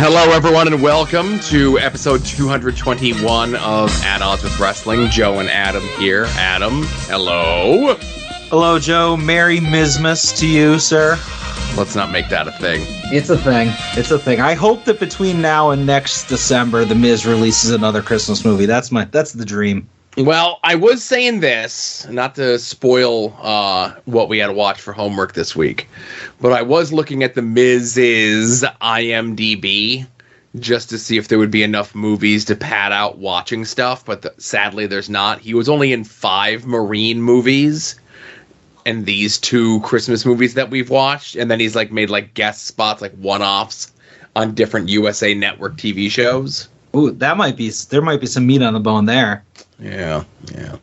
Hello, everyone, and welcome to episode 221 of At Odds with Wrestling. Joe and Adam here. Adam, hello. Hello, Joe. Merry Mizmas to you, sir. Let's not make that a thing. It's a thing. It's a thing. I hope that between now and next December, The Miz releases another Christmas movie. That's the dream. Well, I was saying this, not to spoil what we had to watch for homework this week, but I was looking at The Miz's IMDb just to see if there would be enough movies to pad out watching stuff, but sadly there's not. He was only in 5 Marine movies and these 2 Christmas movies that we've watched, and then he's made guest spots, one-offs on different USA Network TV shows. Ooh, there might be some meat on the bone there. Yeah.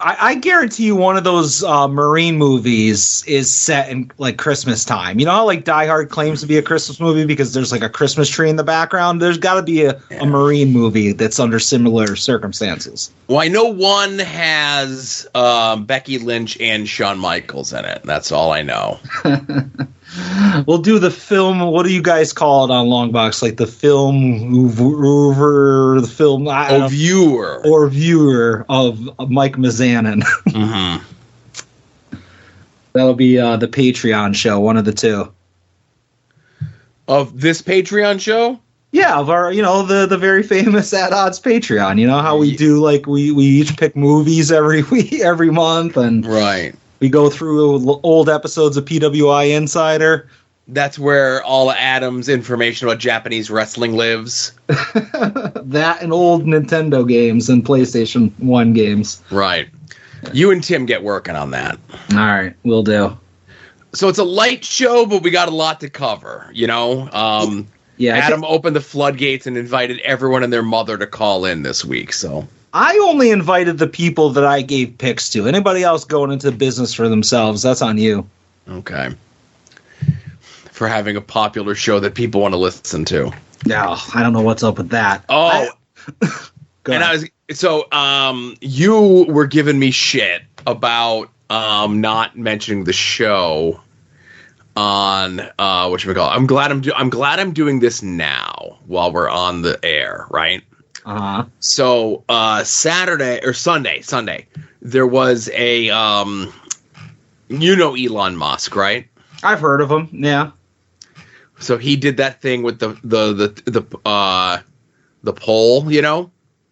I guarantee you one of those Marine movies is set in Christmas time. You know how Die Hard claims to be a Christmas movie because there's a Christmas tree in the background? There's got to be a Marine movie that's under similar circumstances. Well, I know one has Becky Lynch and Shawn Michaels in it. That's all I know. We'll do the film. What do you guys call it on Longbox? The film viewer of Mike Mizanin. Mm-hmm. That'll be the Patreon show, one of the two. Of this Patreon show? Yeah, of our, the very famous At Odds Patreon. You know how we do we each pick movies every month, and right. We go through old episodes of PWI Insider. That's where all Adam's information about Japanese wrestling lives. That and old Nintendo games and PlayStation 1 games. Right. You and Tim get working on that. All right, we'll do. So it's a light show, but we got a lot to cover, Yeah, Adam opened the floodgates and invited everyone and their mother to call in this week, so... I only invited the people that I gave picks to. Anybody else going into business for themselves, that's on you. Okay. For having a popular show that people want to listen to. No, I don't know what's up with that. Oh. You were giving me shit about not mentioning the show on whatchamacallit. I'm glad I'm doing this now while we're on the air, right? Uh-huh. So Sunday, there was a Elon Musk, right? I've heard of him, yeah. So he did that thing with the poll,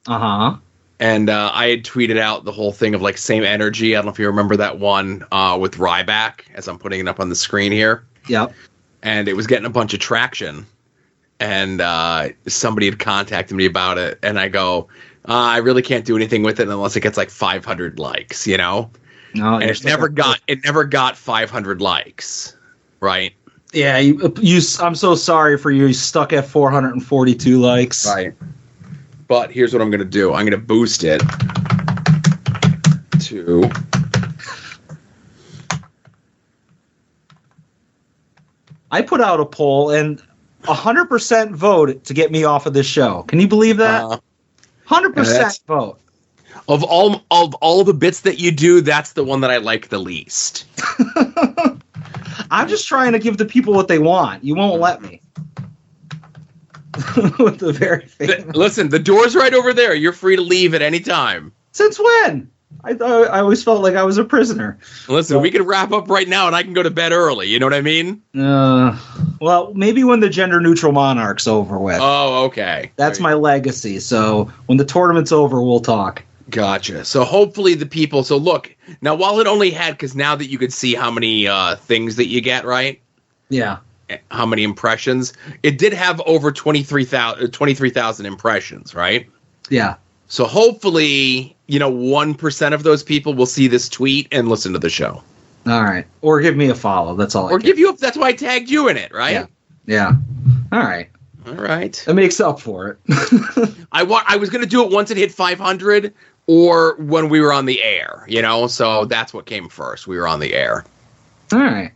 Uh-huh. And I had tweeted out the whole thing of same energy. I don't know if you remember that one with Ryback, as I'm putting it up on the screen here. Yep. And it was getting a bunch of traction. And somebody had contacted me about it, and I go, I really can't do anything with it unless it gets 500 likes, No, and it never got 500 likes, right? Yeah, I'm so sorry for you. Stuck at 442 likes, right? But here's what I'm going to do. I'm going to boost it to. I put out a poll and 100% vote to get me off of this show. Can you believe that? 100% vote. Of all the bits that you do, that's the one that I like the least. I'm just trying to give the people what they want. You won't let me. With the very listen, the door's right over there. You're free to leave at any time. Since when? I always felt like I was a prisoner. Listen, we can wrap up right now, and I can go to bed early. You know what I mean? Well, maybe when the gender-neutral monarch's over with. Oh, okay. That's my legacy. So when the tournament's over, we'll talk. Gotcha. So hopefully the people... So look, now while it only had... Because now that you could see how many things that you get, right? Yeah. How many impressions. It did have over 23,000 impressions, right? Yeah. So hopefully, 1% of those people will see this tweet and listen to the show. All right. Or give me a follow. That's all. That's why I tagged you in it, right? Yeah. All right. That makes up for it. I was going to do it once it hit 500 or when we were on the air, so that's what came first. We were on the air. All right.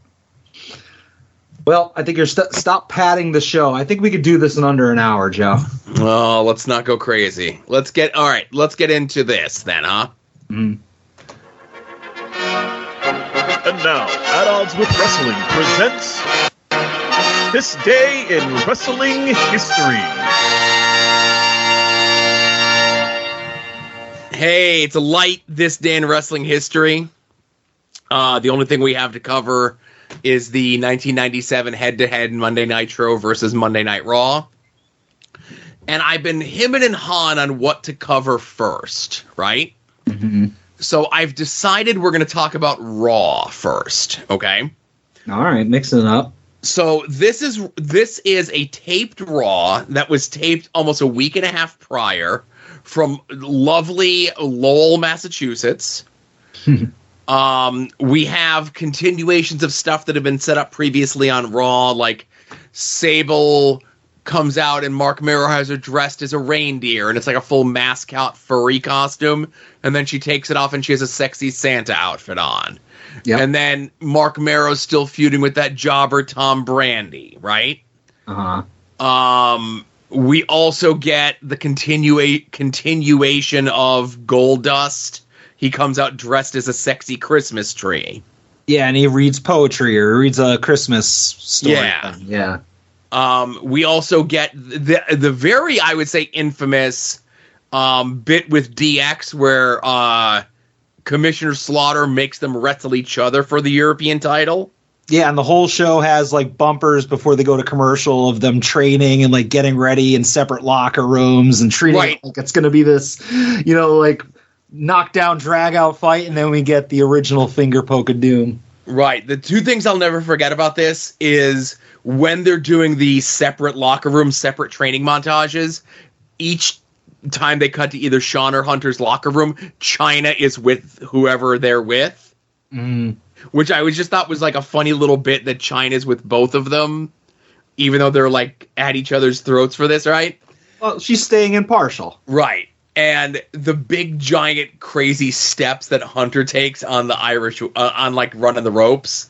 Well, I think you're stop padding the show. I think we could do this in under an hour, Joe. Oh, let's not go crazy. Let's get into this then, huh? Mm-hmm. And now, At Odds with Wrestling presents This day in wrestling history. Hey, it's a light this day in wrestling history. The only thing we have to cover is the 1997 head-to-head Monday Nitro versus Monday Night Raw. And I've been hemming and hawing on what to cover first, right? Mm-hmm. So I've decided we're going to talk about Raw first, okay? All right, mixing it up. So this is a taped Raw that was taped almost a week and a half prior from lovely Lowell, Massachusetts. We have continuations of stuff that have been set up previously on Raw, like Sable comes out and Mark Mero has her dressed as a reindeer, and it's like a full mascot furry costume, and then she takes it off and she has a sexy Santa outfit on. Yep. And then Mark Mero's still feuding with that jobber Tom Brandi, right? Uh-huh. We also get the continuation of Goldust. He comes out dressed as a sexy Christmas tree. Yeah, and he reads poetry or reads a Christmas story. Yeah. Yeah. We also get the very, I would say, infamous bit with DX where Commissioner Slaughter makes them wrestle each other for the European title. Yeah, and the whole show has like bumpers before they go to commercial of them training and like getting ready in separate locker rooms and treating it like it's going to be this, like knockdown drag out fight, and then we get the original finger poke of doom. Right. The two things I'll never forget about this is when they're doing the separate locker room, separate training montages, each time they cut to either Sean or Hunter's locker room, China is with whoever they're with. Mm. Which I just thought was like a funny little bit that China's with both of them, even though they're like at each other's throats for this, right? Well, she's staying impartial. Right. And the big, giant, crazy steps that Hunter takes on the Irish, on like running the ropes,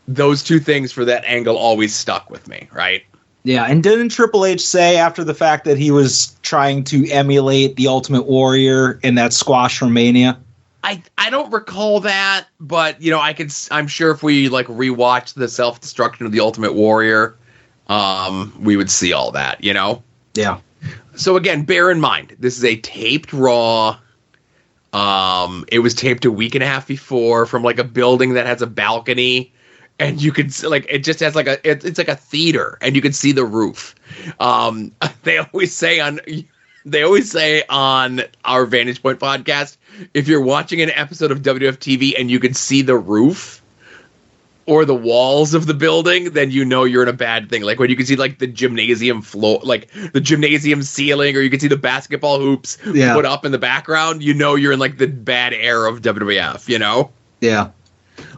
those two things for that angle always stuck with me, right? Yeah, and didn't Triple H say after the fact that he was trying to emulate the Ultimate Warrior in that squash from Mania? I don't recall that, but I'm sure if we like rewatch the self-destruction of the Ultimate Warrior, we would see all that, Yeah. So again, bear in mind, this is a taped Raw. It was taped a week and a half before from like a building that has a balcony, and you could like it just has like it's like a theater, and you can see the roof. They always say on our Vantage Point podcast, if you're watching an episode of WWF TV and you can see the roof or the walls of the building, then you're in a bad thing. Like when you can see like the gymnasium floor, like the gymnasium ceiling, or you can see the basketball hoops put up in the background, you're in like the bad era of WWF, Yeah.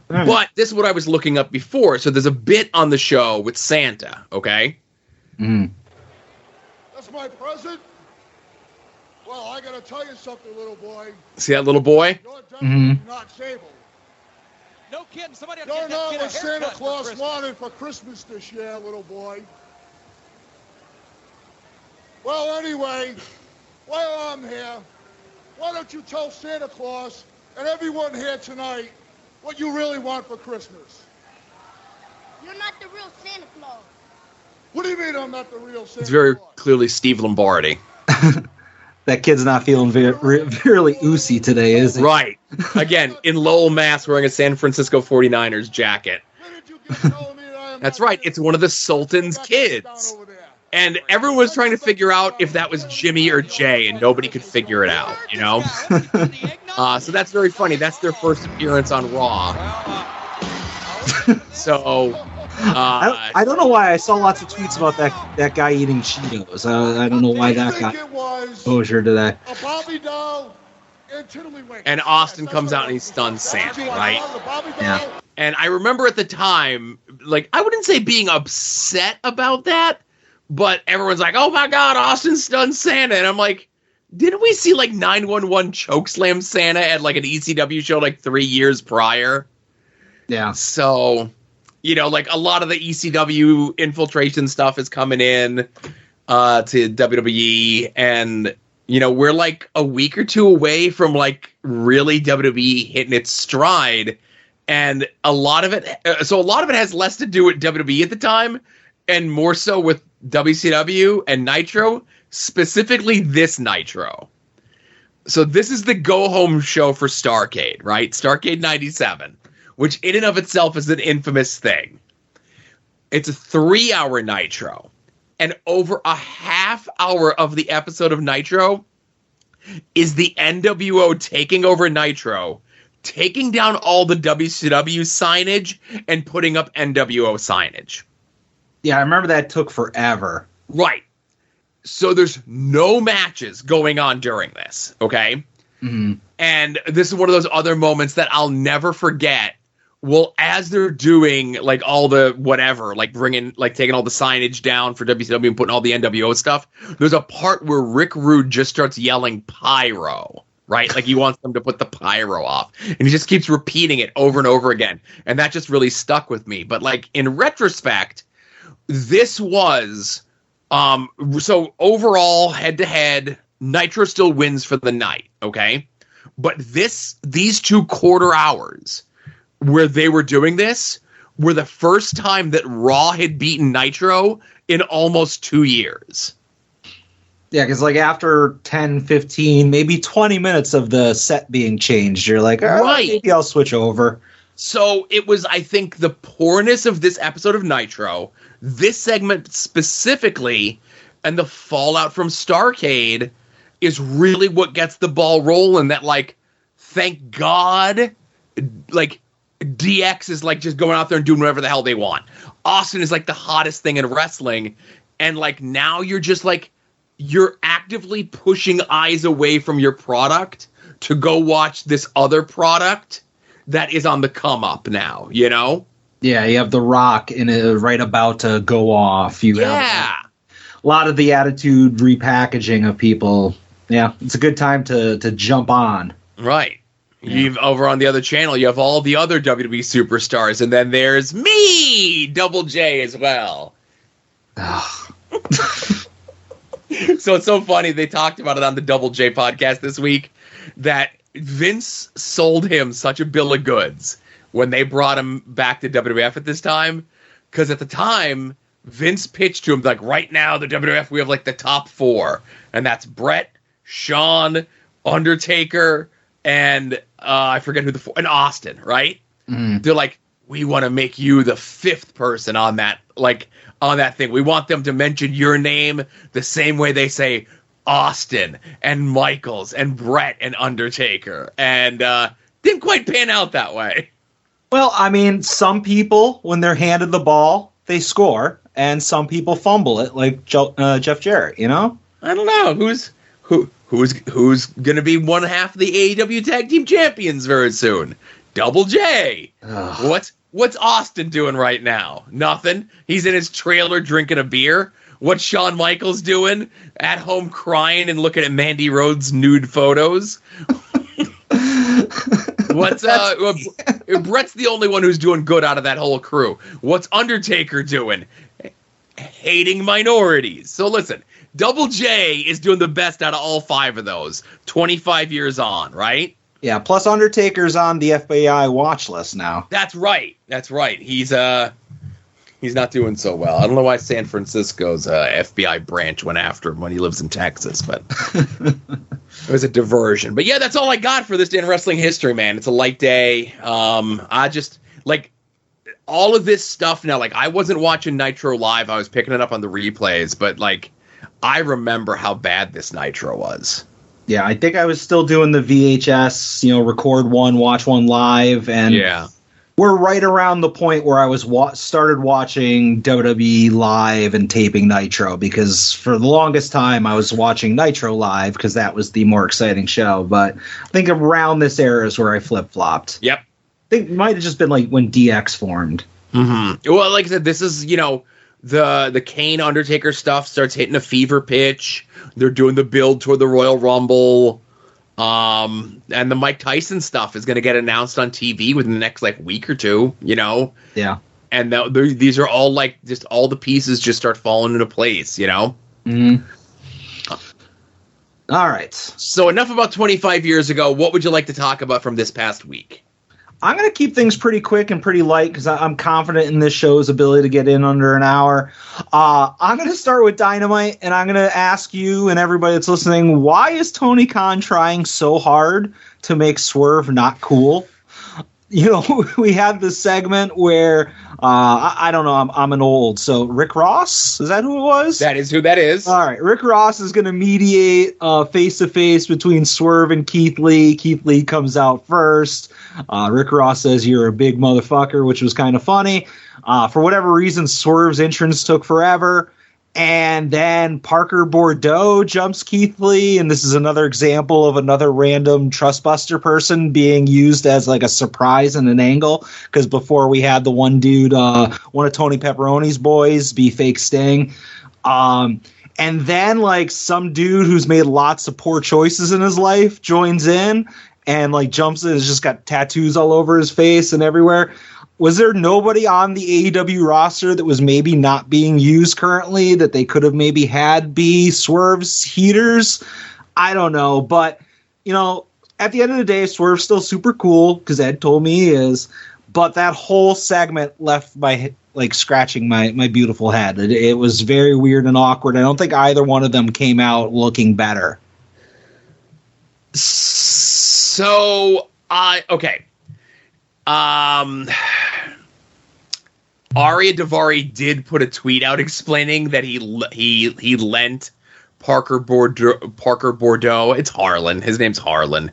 Right. But this is what I was looking up before. So there's a bit on the show with Santa, okay? Mm-hmm. That's my present. Well, I gotta tell you something, little boy. See that little boy? You're definitely not Sable. No kidding. Somebody Don't know what Santa Claus wanted for Christmas this year, little boy. Well, anyway, while I'm here, why don't you tell Santa Claus and everyone here tonight what you really want for Christmas? You're not the real Santa Claus. What do you mean I'm not the real Santa Claus? It's very clearly Steve Lombardi. That kid's not feeling really oozy today, is he? Right. Again, in Lowell, Mass, wearing a San Francisco 49ers jacket. That's right. It's one of the Sultan's kids. And everyone was trying to figure out if that was Jimmy or Jay, and nobody could figure it out, So that's very funny. That's their first appearance on Raw. So... I don't know why I saw lots of tweets about that guy eating Cheetos. I don't know why that got exposure to that. A Bobby doll and Tiddlywink. And Austin comes out and he stuns Santa, right? Yeah. And I remember at the time, like, I wouldn't say being upset about that, but everyone's like, oh my God, Austin stunned Santa. And I'm like, didn't we see like 911 chokeslam Santa at like an ECW show like 3 years prior? Yeah. So... like a lot of the ECW infiltration stuff is coming in to WWE, and we're like a week or two away from like really WWE hitting its stride, and a lot of it has less to do with WWE at the time and more so with WCW and Nitro, specifically this Nitro. So this is the go-home show for Starrcade, right? Starrcade 97, which in and of itself is an infamous thing. It's a 3-hour Nitro, and over a half hour of the episode of Nitro is the NWO taking over Nitro, taking down all the WCW signage and putting up NWO signage. Yeah, I remember that took forever. Right. So there's no matches going on during this, okay? Mm-hmm. And this is one of those other moments that I'll never forget. Well, as they're doing like all the whatever, like taking all the signage down for WCW and putting all the NWO stuff, there's a part where Rick Rude just starts yelling pyro, right? Like he wants them to put the pyro off. And he just keeps repeating it over and over again. And that just really stuck with me. But like in retrospect, this was so overall head to head, Nitro still wins for the night, okay? But these 2 quarter hours where they were doing this were the first time that Raw had beaten Nitro in almost 2 years. Yeah, because like after 10, 15, maybe 20 minutes of the set being changed, you're like, all right, maybe I'll switch over. So it was, I think, the poorness of this episode of Nitro, this segment specifically, and the fallout from Starrcade is really what gets the ball rolling. That, like, thank God, like, DX is like just going out there and doing whatever the hell they want. Austin is like the hottest thing in wrestling. And like now you're just like, you're actively pushing eyes away from your product to go watch this other product that is on the come up now, you know? Yeah, you have The Rock right about to go off. You have a lot of the attitude repackaging of people. Yeah, it's a good time to jump on. Right. You've over on the other channel, you have all the other WWE superstars, and then there's me, Double J, as well. So it's so funny. They talked about it on the Double J podcast this week that Vince sold him such a bill of goods when they brought him back to WWF at this time, because at the time Vince pitched to him like, right now the WWF we have like the top 4, and that's Brett, Shawn, Undertaker, and I forget who and Austin, right? Mm. They're like, we want to make you the 5th person on that, like on that thing. We want them to mention your name the same way they say Austin and Michaels and Brett and Undertaker, and didn't quite pan out that way. Well, I mean, some people when they're handed the ball, they score, and some people fumble it, like Jeff Jarrett. You know, I don't know who's going to be one half of the AEW Tag Team Champions very soon? Double J. Ugh. What's Austin doing right now? Nothing. He's in his trailer drinking a beer. What's Shawn Michaels doing? At home crying and looking at Mandy Rhodes' nude photos. What's Brett's the only one who's doing good out of that whole crew. What's Undertaker doing? Hating minorities. So listen, Double J is doing the best out of all 5 of those. 25 years on, right? Yeah, plus Undertaker's on the FBI watch list now. That's right. He's not doing so well. I don't know why San Francisco's FBI branch went after him when he lives in Texas, but it was a diversion. But yeah, that's all I got for this day in wrestling history, man. It's a light day. I just like all of this stuff now. Like I wasn't watching Nitro live. I was picking it up on the replays, but like I remember how bad this Nitro was. Yeah, I think I was still doing the VHS, record one, watch one live, and yeah. We're right around the point where I was started watching WWE live and taping Nitro, because for the longest time I was watching Nitro live because that was the more exciting show. But I think around this era is where I flip-flopped. Yep. I think it might have just been like when DX formed. Mm-hmm. Well, like I said, this is, the Kane Undertaker stuff starts hitting a fever pitch. They're doing the build toward the Royal Rumble. And the Mike Tyson stuff is going to get announced on TV within the next week or two, Yeah. And these are all just all the pieces just start falling into place, Mm-hmm. All right. So enough about 25 years ago. What would you like to talk about from this past week? I'm going to keep things pretty quick and pretty light because I'm confident in this show's ability to get in under an hour. I'm going to start with Dynamite, and I'm going to ask you and everybody that's listening, why is Tony Khan trying so hard to make Swerve not cool? You know, we had this segment where, I don't know, I'm an old, so Rick Ross? Is that who it was? That is who that is. All right, Rick Ross is going to mediate face-to-face between Swerve and Keith Lee. Keith Lee comes out first. Rick Ross says, "You're a big motherfucker," which was kind of funny. For whatever reason, Swerve's entrance took forever. And then Parker Boudreaux jumps Keith Lee, and this is another example of another random trustbuster person being used as like a surprise and an angle. Because before we had the one dude, one of Tony Pepperoni's boys, be fake Sting. And then like some dude who's made lots of poor choices in his life joins in and like jumps in, has just got tattoos all over his face and everywhere. Was there nobody on the AEW roster that was maybe not being used currently that they could have maybe had be Swerve's heaters? I don't know. But, you know, at the end of the day, Swerve's still super cool because Ed told me he is. But that whole segment left my, like, scratching my beautiful head. It was very weird and awkward. I don't think either one of them came out looking better. So, okay. Aria Daivari did put a tweet out explaining that he lent Parker Boudreaux, it's Harlan, his name's Harlan,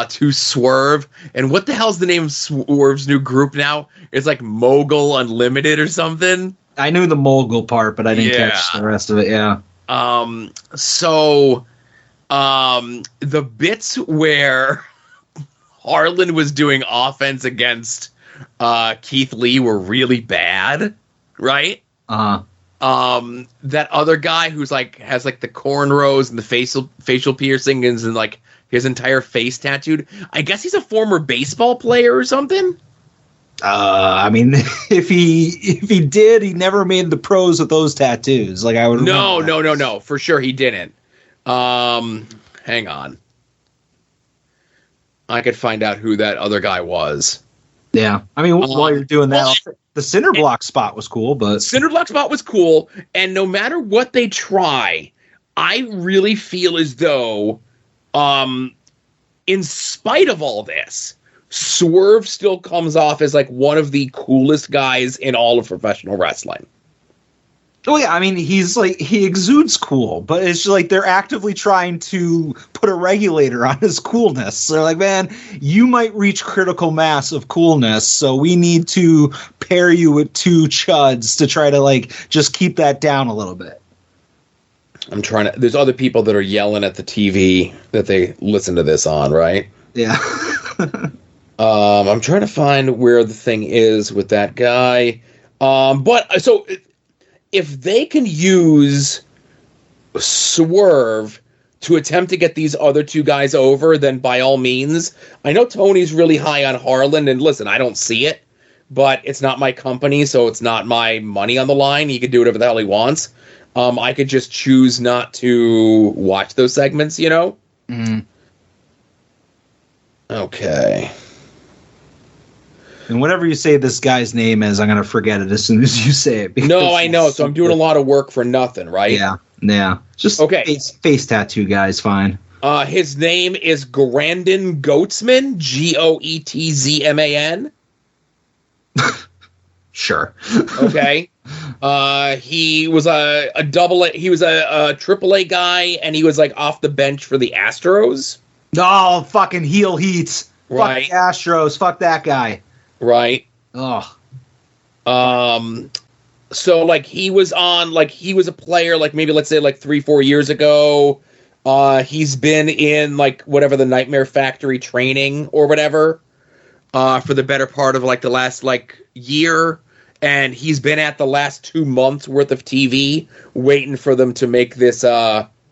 to Swerve. And what the hell's the name of Swerve's new group now? It's like Mogul Unlimited or something. I knew the Mogul part, but I didn't catch the rest of it. Yeah. The bits where Harlan was doing offense against Keith Lee were really bad, right? That other guy who's like has like the cornrows and the facial piercings and like his entire face tattooed. I guess he's a former baseball player or something. I mean, if he did, he never made the pros with those tattoos. Like I would. No. For sure, he didn't. Hang on. I could find out who that other guy was. Yeah. I mean, while you're doing that, the Cinderblock spot was cool, but Cinderblock spot was cool. And no matter what they try, I really feel as though, in spite of all this, Swerve still comes off as like one of the coolest guys in all of professional wrestling. Oh yeah, I mean he exudes cool, but it's just like they're actively trying to put a regulator on his coolness. So they're like, man, you might reach critical mass of coolness, so we need to pair you with two chuds to try to like just keep that down a little bit. I'm trying to. There's other people that are yelling at the TV that they listen to this on, right? Yeah. I'm trying to find where the thing is with that guy. But so. If they can use Swerve to attempt to get these other two guys over, then by all means. I know Tony's really high on Harlan, and listen, I don't see it, but it's not my company, so it's not my money on the line. He could do whatever the hell he wants. I could just choose not to watch those segments, you know? Mm. Okay. And whatever you say this guy's name is, I'm going to forget it as soon as you say it. No, I know. So I'm doing a lot of work for nothing, right? Yeah. Just okay. Face tattoo guy's fine. His name is Grandin Goetzman, Goetzman. Sure. Okay. He was a double A. He was a triple A guy, and he was like off the bench for the Astros. Oh, fucking heel heat. Right. Fuck the Astros. Fuck that guy. Right. Oh. So like he was a player like maybe let's say like 3-4 years ago. He's been in like whatever the Nightmare Factory training or whatever for the better part of like the last like year, and he's been at the last 2 months worth of TV waiting for them to make this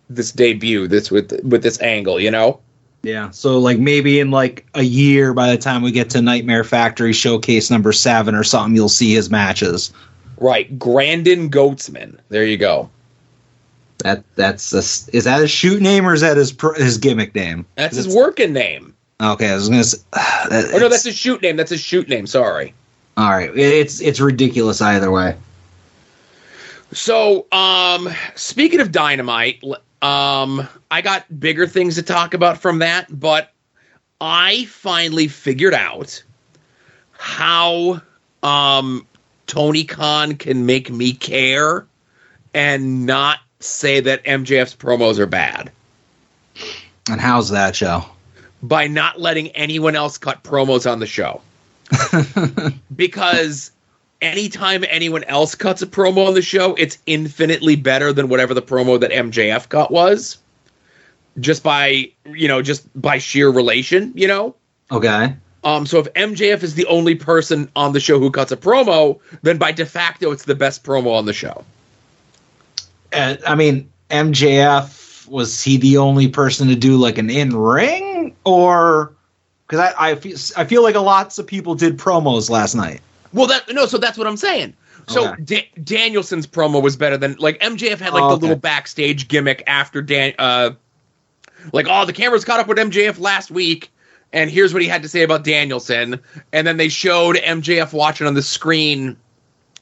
this debut with this angle, you know? Yeah, so like maybe in like a year, by the time we get to Nightmare Factory Showcase number 7 or something, you'll see his matches. Right, Grandin Goetzman. There you go. Is that his shoot name or is that his gimmick name? That's his working name. Okay, I was gonna say. Oh no, that's a shoot name. That's a shoot name. Sorry. All right, it's ridiculous either way. So, speaking of Dynamite, I got bigger things to talk about from that, but I finally figured out how Tony Khan can make me care and not say that MJF's promos are bad. And how's that, Joe? By not letting anyone else cut promos on the show. Because anytime anyone else cuts a promo on the show, it's infinitely better than whatever the promo that MJF cut was. Just by sheer relation, you know? Okay. So if MJF is the only person on the show who cuts a promo, then by de facto it's the best promo on the show. I mean, MJF, was he the only person to do like an in-ring? Or because I feel like lots of people did promos last night. Well, so that's what I'm saying. So Okay. Danielson's promo was better than like MJF had like the little backstage gimmick after the cameras caught up with MJF last week, and here's what he had to say about Danielson, and then they showed MJF watching on the screen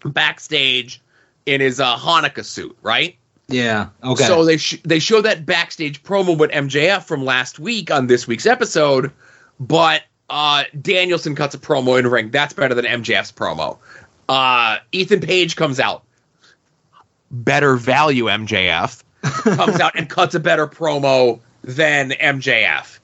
backstage in his Hanukkah suit, right? Yeah. Okay. So they show that backstage promo with MJF from last week on this week's episode, but Danielson cuts a promo in ring. That's better than MJF's promo. Ethan Page comes out. Better value MJF comes out and cuts a better promo than MJF.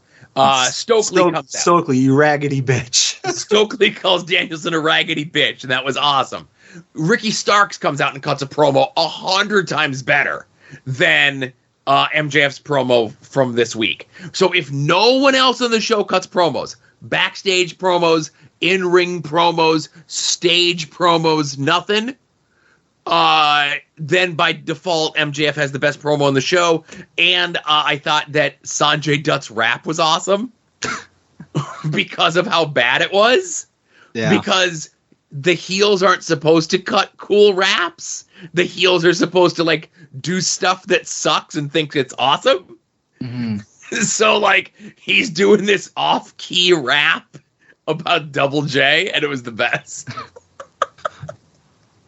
Stokely comes out. Stokely, you raggedy bitch. Stokely calls Danielson a raggedy bitch, and that was awesome. Ricky Starks comes out and cuts a promo 100 times better than MJF's promo from this week. So if no one else on the show cuts promos, backstage promos, in-ring promos, stage promos, nothing, then by default MJF has the best promo on the show. And I thought that Sanjay Dutt's rap was awesome because of how bad it was. Yeah. Because the heels aren't supposed to cut cool raps. The heels are supposed to like do stuff that sucks and think it's awesome. Mm-hmm. So like he's doing this off-key rap about Double J, and it was the best.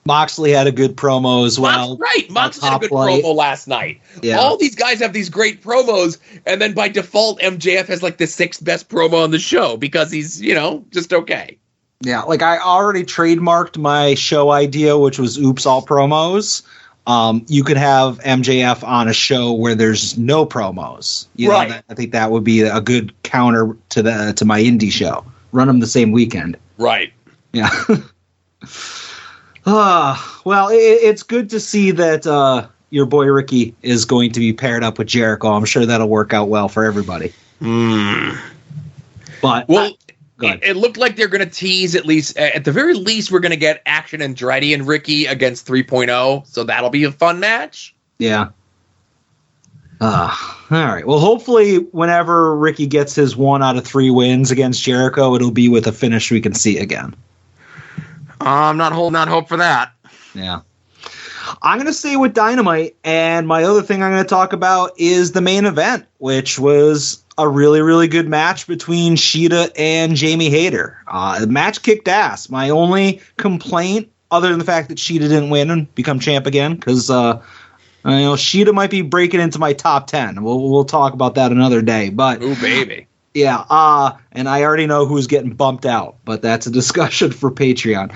Moxley had a good promo as well. Moxley had a good promo last night. Yeah. All these guys have these great promos, and then by default, MJF has like the 6th best promo on the show because he's, just okay. Yeah, like I already trademarked my show idea, which was Oops All Promos. You could have MJF on a show where there's no promos. I think that would be a good counter to my indie show. Run them the same weekend. Right. Yeah. Well, it's good to see that your boy Ricky is going to be paired up with Jericho. I'm sure that'll work out well for everybody. But it looked like they're going to tease at the very least, we're going to get Action Andretti and Ricky against 3.0. So that'll be a fun match. Yeah. All right. Well, hopefully whenever Ricky gets his 1 out of 3 wins against Jericho, it'll be with a finish we can see again. I'm not holding out hope for that. Yeah. I'm going to stay with Dynamite, and my other thing I'm going to talk about is the main event, which was a really, really good match between Shida and Jamie Hayter. The match kicked ass. My only complaint, other than the fact that Shida didn't win and become champ again, because Shida might be breaking into my top 10. We'll talk about that another day. But ooh, baby. Yeah, and I already know who's getting bumped out, but that's a discussion for Patreon.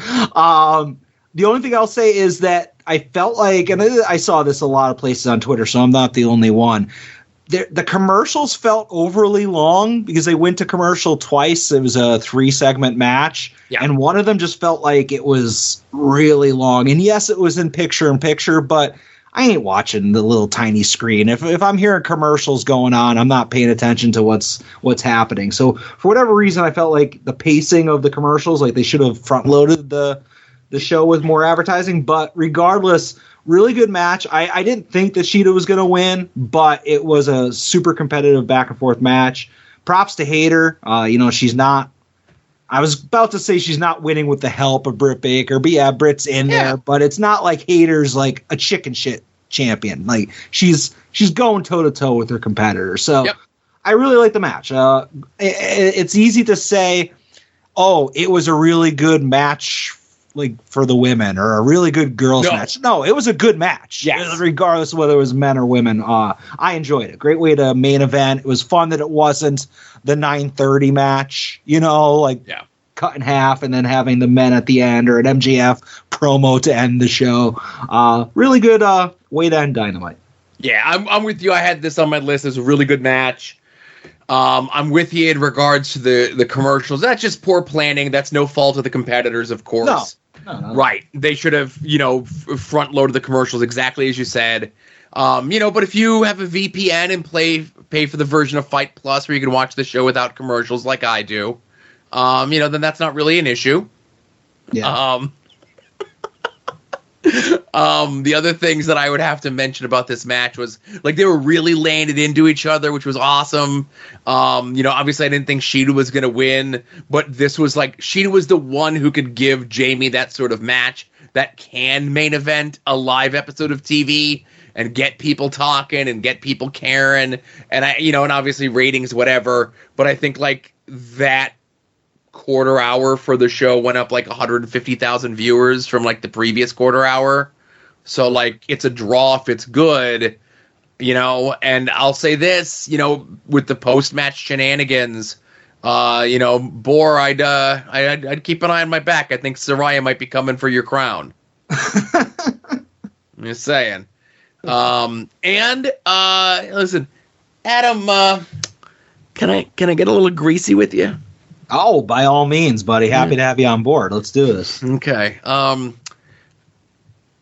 The only thing I'll say is that I felt like, and I saw this a lot of places on Twitter, so I'm not the only one, the commercials felt overly long because they went to commercial twice. It was a 3-segment match, and one of them just felt like it was really long. And yes, it was in picture-in-picture, but I ain't watching the little tiny screen. If I'm hearing commercials going on, I'm not paying attention to what's happening. So for whatever reason, I felt like the pacing of the commercials, like they should have front-loaded the show with more advertising. But regardless, really good match. I didn't think that Shida was going to win, but it was a super competitive back-and-forth match. Props to Hayter. She's not. I was about to say she's not winning with the help of Britt Baker, but yeah, Britt's in there. But it's not like Hayter's like a chicken shit champion. Like she's going toe to toe with her competitor. So I really like the match. It's easy to say, oh, it was a really good match, like for the women, or a really good girls match. No, it was a good match. Yes. Regardless of whether it was men or women. I enjoyed it. Great way to main event. It was fun that it wasn't the 9:30 match, cut in half and then having the men at the end, or an MJF promo to end the show. Really good way to end Dynamite. Yeah, I'm with you. I had this on my list as a really good match. I'm with you in regards to the commercials. That's just poor planning. That's no fault of the competitors, of course. No. Right. They should have, front loaded the commercials exactly as you said. But if you have a VPN and pay for the version of Fight Plus where you can watch the show without commercials like I do, then that's not really an issue. Yeah. The other things that I would have to mention about this match was they were really laying it into each other, which was awesome. Obviously I didn't think Shida was going to win, but this was Shida was the one who could give Jamie that sort of match that can main event a live episode of TV and get people talking and get people caring. And and obviously ratings, whatever. But I think that quarter hour for the show went up 150,000 viewers from the previous quarter hour. So it's a draw if it's good, and I'll say this, with the post-match shenanigans, Boar, I'd keep an eye on my back. I think Saraya might be coming for your crown. I'm just saying. Listen, Adam, can I get a little greasy with you? Oh, by all means, buddy. Happy to have you on board. Let's do this. Okay.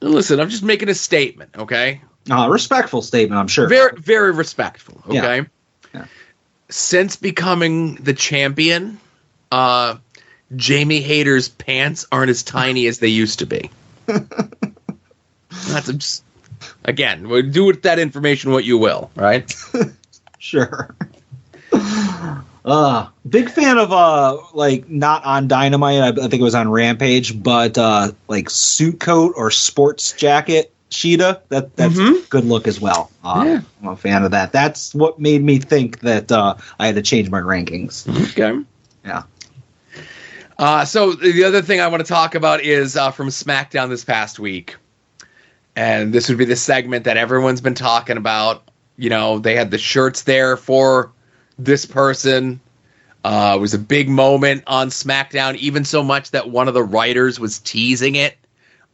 Listen, I'm just making a statement, okay? Respectful statement, I'm sure. Very, very respectful, okay? Yeah. Since becoming the champion, Jamie Hayter's pants aren't as tiny as they used to be. That's just, again, we'll do with that information what you will, right? Sure. Big fan of not on Dynamite, I think it was on Rampage, but suit coat or sports jacket Shida, that's a good look as well. I'm a fan of that. That's what made me think that I had to change my rankings. Okay. Yeah. So the other thing I want to talk about is from SmackDown this past week. And this would be the segment that everyone's been talking about. They had the shirts there for this person. It was a big moment on SmackDown, even so much that one of the writers was teasing it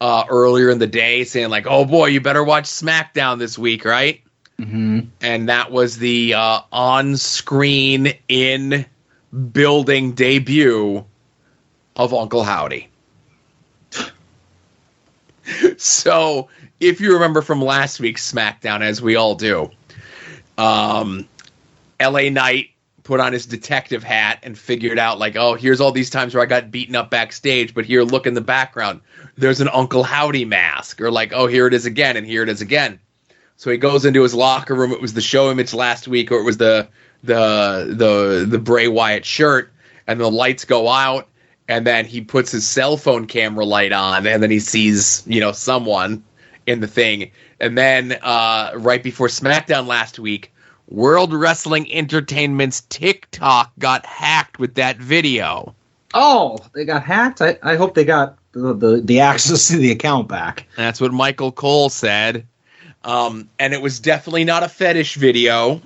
earlier in the day, saying oh boy, you better watch SmackDown this week, right? Mm-hmm. And that was the on-screen in-building debut of Uncle Howdy. So, if you remember from last week's SmackDown, as we all do, LA Knight put on his detective hat and figured out here's all these times where I got beaten up backstage, but here, look in the background, there's an Uncle Howdy mask, or here it is again, and here it is again. So he goes into his locker room. It was the show image last week, or it was the Bray Wyatt shirt, and the lights go out, and then he puts his cell phone camera light on, and then he sees someone in the thing, and then right before SmackDown last week, World Wrestling Entertainment's TikTok got hacked with that video. Oh, they got hacked? I hope they got the access to the account back. That's what Michael Cole said. And it was definitely not a fetish video.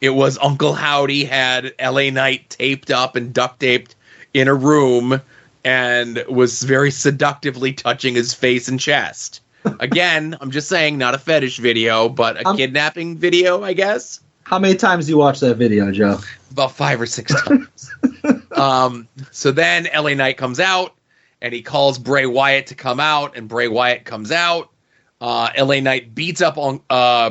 It was Uncle Howdy had LA Knight taped up and duct taped in a room and was very seductively touching his face and chest. Again, I'm just saying, not a fetish video, but a kidnapping video, I guess. How many times do you watch that video, Joe? About 5 or 6 times. So then LA Knight comes out, and he calls Bray Wyatt to come out, and Bray Wyatt comes out. LA Knight beats up on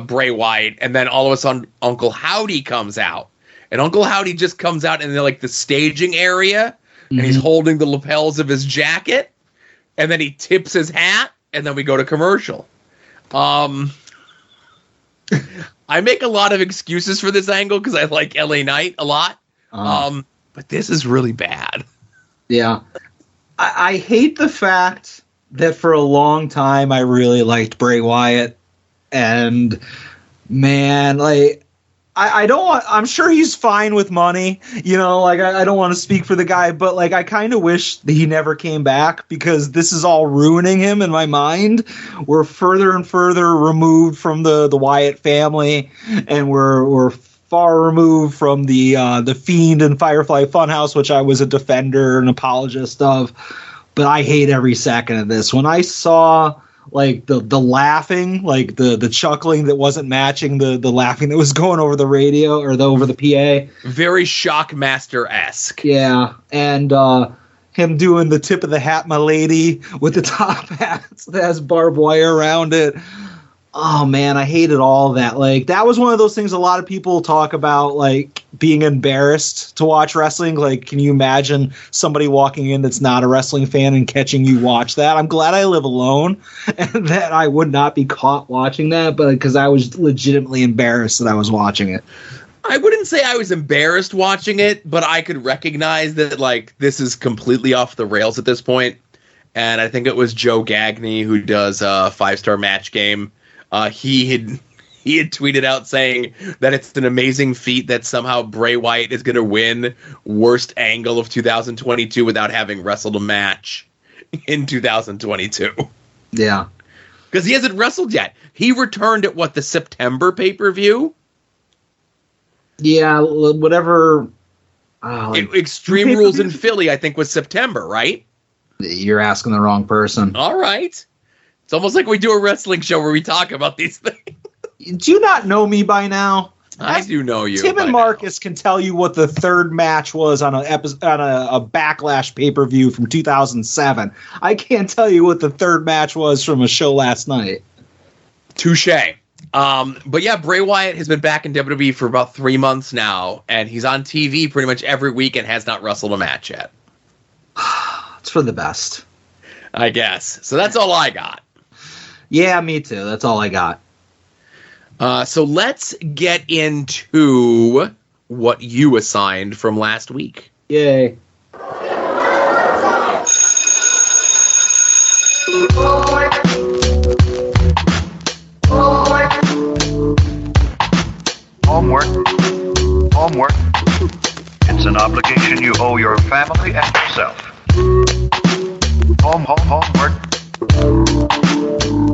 Bray Wyatt, and then all of a sudden, Uncle Howdy comes out. And Uncle Howdy just comes out in the staging area, and he's holding the lapels of his jacket, and then he tips his hat, and then we go to commercial. I make a lot of excuses for this angle because I like LA Knight a lot. But this is really bad. Yeah. I hate the fact that for a long time I really liked Bray Wyatt. And, man, I don't want. I'm sure he's fine with money. You know, like I don't want to speak for the guy, but like I kind of wish that he never came back because this is all ruining him in my mind. We're further and further removed from the Wyatt family, and we're far removed from the Fiend and Firefly Funhouse, which I was a defender and apologist of. But I hate every second of this. When I saw like the laughing, like the chuckling that wasn't matching the laughing that was going over the radio or over the PA. Very Shockmaster-esque. Yeah, and him doing the tip of the hat, my lady, with the top hats that has barbed wire around it. Oh man, I hated all that. Like that was one of those things a lot of people talk about, like being embarrassed to watch wrestling. Like, can you imagine somebody walking in that's not a wrestling fan and catching you watch that? I'm glad I live alone and that I would not be caught watching that, but because I was legitimately embarrassed that I was watching it. I wouldn't say I was embarrassed watching it, but I could recognize that like this is completely off the rails at this point. And I think it was Joe Gagney who does a 5-star match game. He had tweeted out saying that it's an amazing feat that somehow Bray Wyatt is going to win worst angle of 2022 without having wrestled a match in 2022. Yeah. Because he hasn't wrestled yet. He returned at, the September pay-per-view? Yeah, whatever. Extreme Rules in Philly, I think, was September, right? You're asking the wrong person. All right. It's almost like we do a wrestling show where we talk about these things. Do you not know me by now? I do know you. Tim and Marcus can tell you what the third match was on a Backlash pay-per-view from 2007. I can't tell you what the third match was from a show last night. Touche. But yeah, Bray Wyatt has been back in WWE for about 3 months now, and he's on TV pretty much every week and has not wrestled a match yet. It's for the best, I guess. So that's all I got. Yeah, me too. That's all I got. So let's get into what you assigned from last week. Yay. Homework. It's an obligation you owe your family and yourself.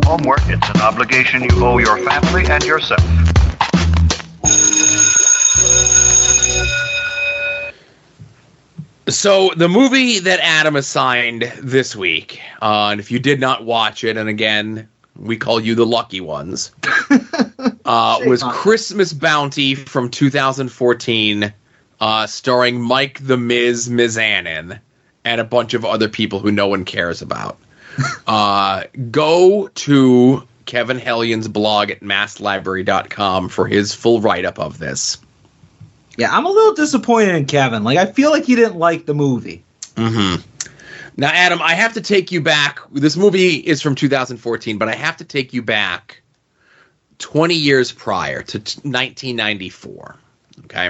Homework. It's an obligation you owe your family and yourself. So the movie that Adam assigned this week, and if you did not watch it, and again, we call you the lucky ones, was Christmas Bounty from 2014, starring Mike the Miz Mizanin and a bunch of other people who no one cares about. Go to Kevin Hellion's blog at masslibrary.com for his full write-up of this. Yeah, I'm a little disappointed in Kevin. Like, I feel like he didn't like the movie. Mm-hmm. Now, Adam, I have to take you back. This movie is from 2014, but I have to take you back 20 years prior to 1994. Okay?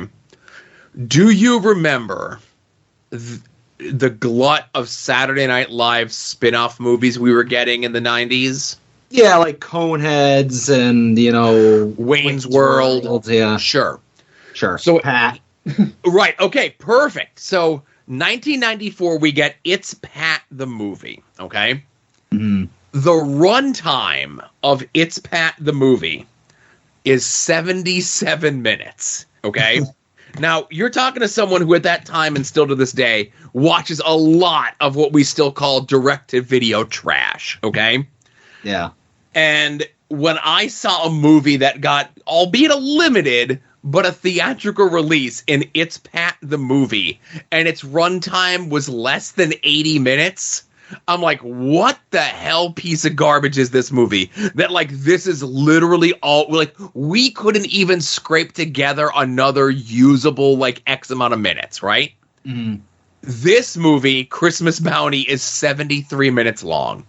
Do you remember the glut of Saturday Night Live spin-off movies we were getting in the 90s? Yeah, like Coneheads and, Wayne's World. Yeah. Sure. So Pat. Right. Okay, perfect. So 1994, we get It's Pat the movie. Okay? Mm-hmm. The runtime of It's Pat the movie is 77 minutes. Okay? Now, you're talking to someone who at that time and still to this day watches a lot of what we still call direct-to-video trash, okay? Yeah. And when I saw a movie that got, albeit a limited, but a theatrical release in It's Pat the movie, and its runtime was less than 80 minutes, I'm like, what the hell piece of garbage is this movie? That, like, this is literally all, like, we couldn't even scrape together another usable, like, X amount of minutes, right? Mm-hmm. This movie, Christmas Bounty, is 73 minutes long.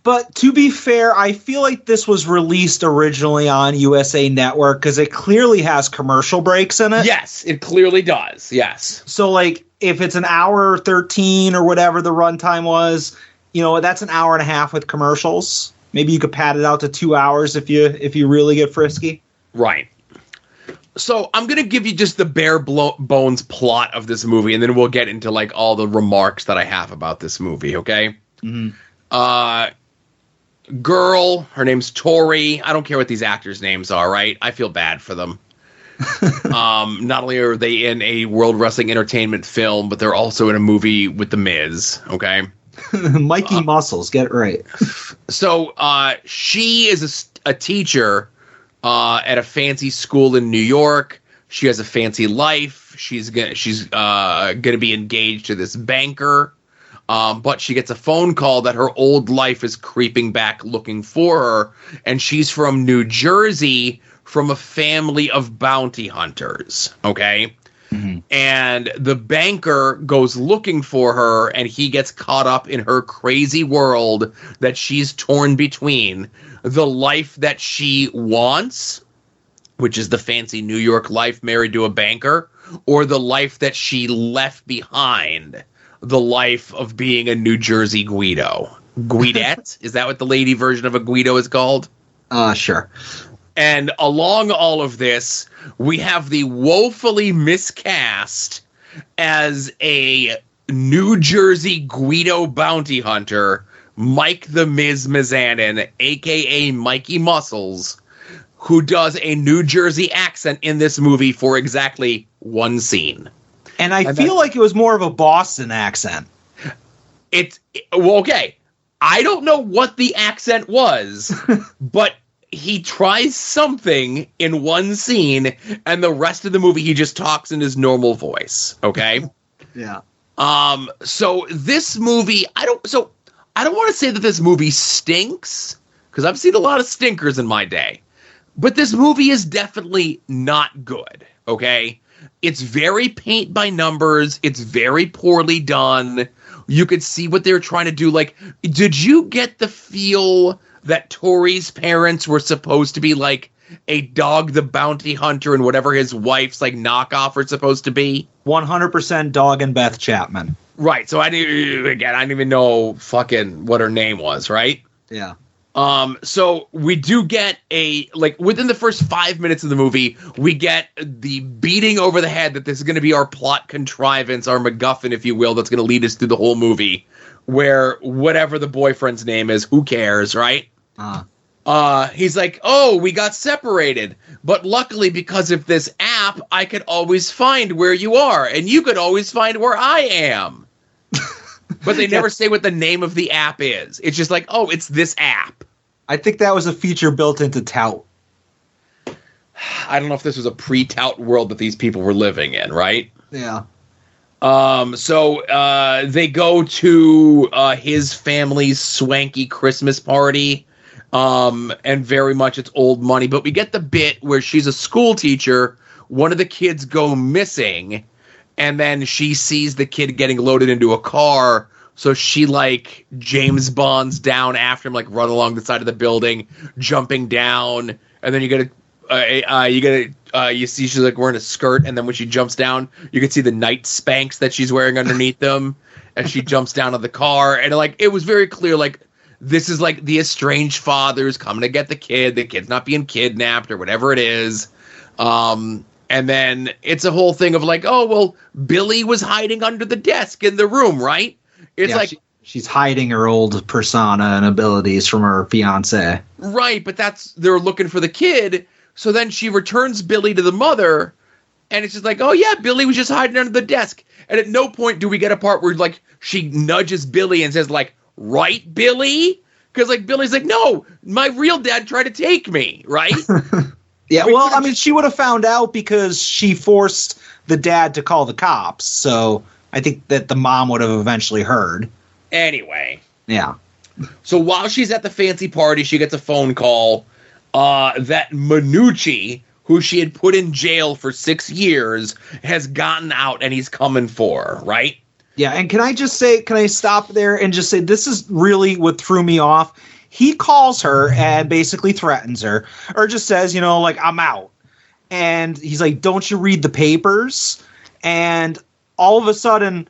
But to be fair, I feel like this was released originally on USA Network because it clearly has commercial breaks in it. Yes, it clearly does. Yes. So, like, if it's an hour 13 or whatever the runtime was, that's an hour and a half with commercials. Maybe you could pad it out to 2 hours if you really get frisky. Right. So I'm going to give you just the bare bones plot of this movie, and then we'll get into like all the remarks that I have about this movie, okay? Mm-hmm. Girl, her name's Tori. I don't care what these actors' names are, right? I feel bad for them. Not only are they in a World Wrestling Entertainment film, but they're also in a movie with The Miz, okay? Mikey Muscles, get it right. So she is a teacher at a fancy school in New York. She has a fancy life. She's gonna be engaged to this banker, but she gets a phone call that her old life is creeping back, looking for her, and she's from New Jersey, from a family of bounty hunters. Okay. Mm-hmm. And the banker goes looking for her, and he gets caught up in her crazy world that she's torn between the life that she wants, which is the fancy New York life married to a banker, or the life that she left behind, the life of being a New Jersey Guido. Guidette? Is that what the lady version of a Guido is called? Sure. And along all of this, we have the woefully miscast as a New Jersey Guido bounty hunter, Mike the Miz Mizanin, a.k.a. Mikey Muscles, who does a New Jersey accent in this movie for exactly one scene. And I feel like it was more of a Boston accent. Okay. I don't know what the accent was, but he tries something in one scene, and the rest of the movie he just talks in his normal voice. Okay. Yeah. So this movie, I don't want to say that this movie stinks, because I've seen a lot of stinkers in my day, but this movie is definitely not good. Okay. It's very paint by numbers. It's very poorly done. You could see what they were trying to do. Like, did you get the feel that Tori's parents were supposed to be like a Dog the Bounty Hunter and whatever his wife's like knockoff are supposed to be? 100% Dog and Beth Chapman. Right. So I didn't even know fucking what her name was, right? Yeah. So we do get within the first 5 minutes of the movie, we get the beating over the head that this is going to be our plot contrivance, our MacGuffin, if you will, that's going to lead us through the whole movie, where whatever the boyfriend's name is, who cares, right? He's like, oh, we got separated, but luckily because of this app, I could always find where you are, and you could always find where I am. But they never say what the name of the app is. It's just like, oh, it's this app. I think that was a feature built into Tout. I don't know if this was a pre-Tout world that these people were living in, right? Yeah. So they go to his family's swanky Christmas party, and very much it's old money. But we get the bit where she's a school teacher. One of the kids go missing, and then she sees the kid getting loaded into a car. So she like James Bonds down after him, like run along the side of the building, jumping down, and then you see she's like wearing a skirt, and then when she jumps down, you can see the night Spanx that she's wearing underneath them as she jumps down of the car, and like it was very clear, like this is like the estranged father's coming to get the kid's not being kidnapped or whatever it is. And then it's a whole thing of like, oh well, Billy was hiding under the desk in the room, right? It's like she's hiding her old persona and abilities from her fiance. Right, but they're looking for the kid. So then she returns Billy to the mother, and it's just like, oh yeah, Billy was just hiding under the desk. And at no point do we get a part where like she nudges Billy and says like, right, Billy? Because like Billy's like, no, my real dad tried to take me, right? Yeah, well, I mean, she would have found out because she forced the dad to call the cops. So I think that the mom would have eventually heard. Anyway. Yeah. So while she's at the fancy party, she gets a phone call that Minucci, who she had put in jail for 6 years, has gotten out and he's coming for her, right? Yeah, and can I stop there and just say this is really what threw me off? He calls her and basically threatens her, or just says, like, I'm out. And he's like, don't you read the papers? And all of a sudden,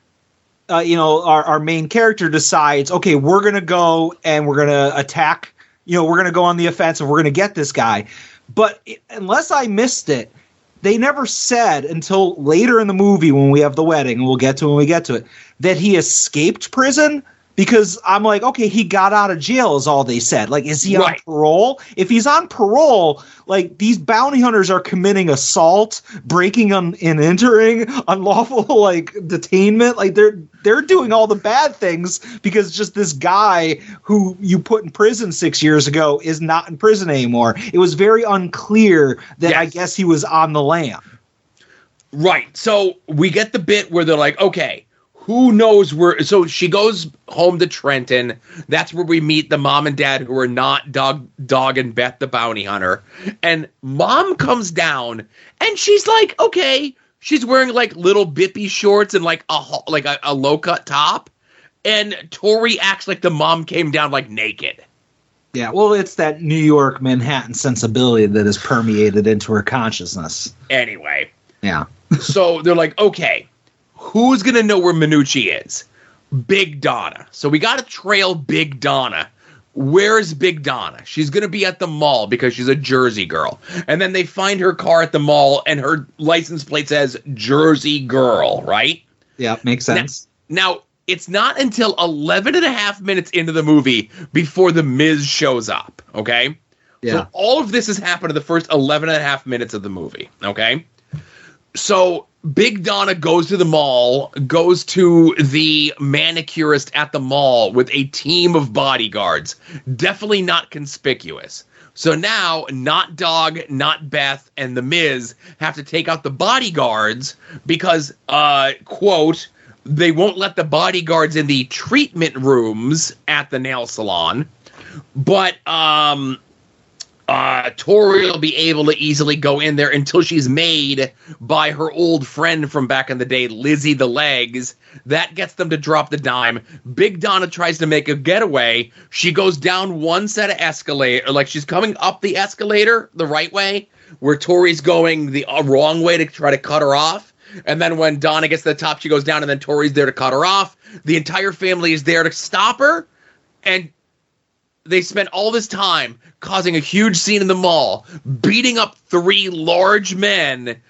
our main character decides, okay, we're going to go and we're going to attack. We're going to go on the offensive. We're going to get this guy. But unless I missed it, they never said until later in the movie when we have the wedding, and we'll get to it when we get to it, that he escaped prison. Because I'm like, okay, he got out of jail is all they said. Like, is he on parole? If he's on parole, like, these bounty hunters are committing assault, breaking and entering, unlawful, like, detainment. Like, they're doing all the bad things because just this guy who you put in prison 6 years ago is not in prison anymore. It was very unclear that I guess he was on the lam. Right. So we get the bit where they're like, okay, who knows where? So she goes home to Trenton. That's where we meet the mom and dad who are not Dog and Beth the bounty hunter. And mom comes down and she's like, okay, she's wearing like little bippy shorts and like a low cut top. And Tori acts like the mom came down like naked. Yeah, well, it's that New York Manhattan sensibility that is permeated into her consciousness. Anyway. Yeah. So they're like, okay, who's going to know where Minucci is? Big Donna. So we got to trail Big Donna. Where's Big Donna? She's going to be at the mall because she's a Jersey girl. And then they find her car at the mall and her license plate says Jersey Girl, right? Yeah, makes sense. Now it's not until 11 and a half minutes into the movie before the Miz shows up, okay? Yeah. So all of this has happened in the first 11 and a half minutes of the movie, okay? So Big Donna goes to the mall, goes to the manicurist at the mall with a team of bodyguards. Definitely not conspicuous. So now, not Dog, not Beth, and the Miz have to take out the bodyguards because, quote, they won't let the bodyguards in the treatment rooms at the nail salon. But, Tori will be able to easily go in there until she's made by her old friend from back in the day, Lizzie the Legs. That gets them to drop the dime. Big Donna tries to make a getaway. She goes down one set of escalator, like she's coming up the escalator the right way, where Tori's going the wrong way to try to cut her off. And then when Donna gets to the top, she goes down, and then Tori's there to cut her off. The entire family is there to stop her, and they spent all this time causing a huge scene in the mall, beating up three large men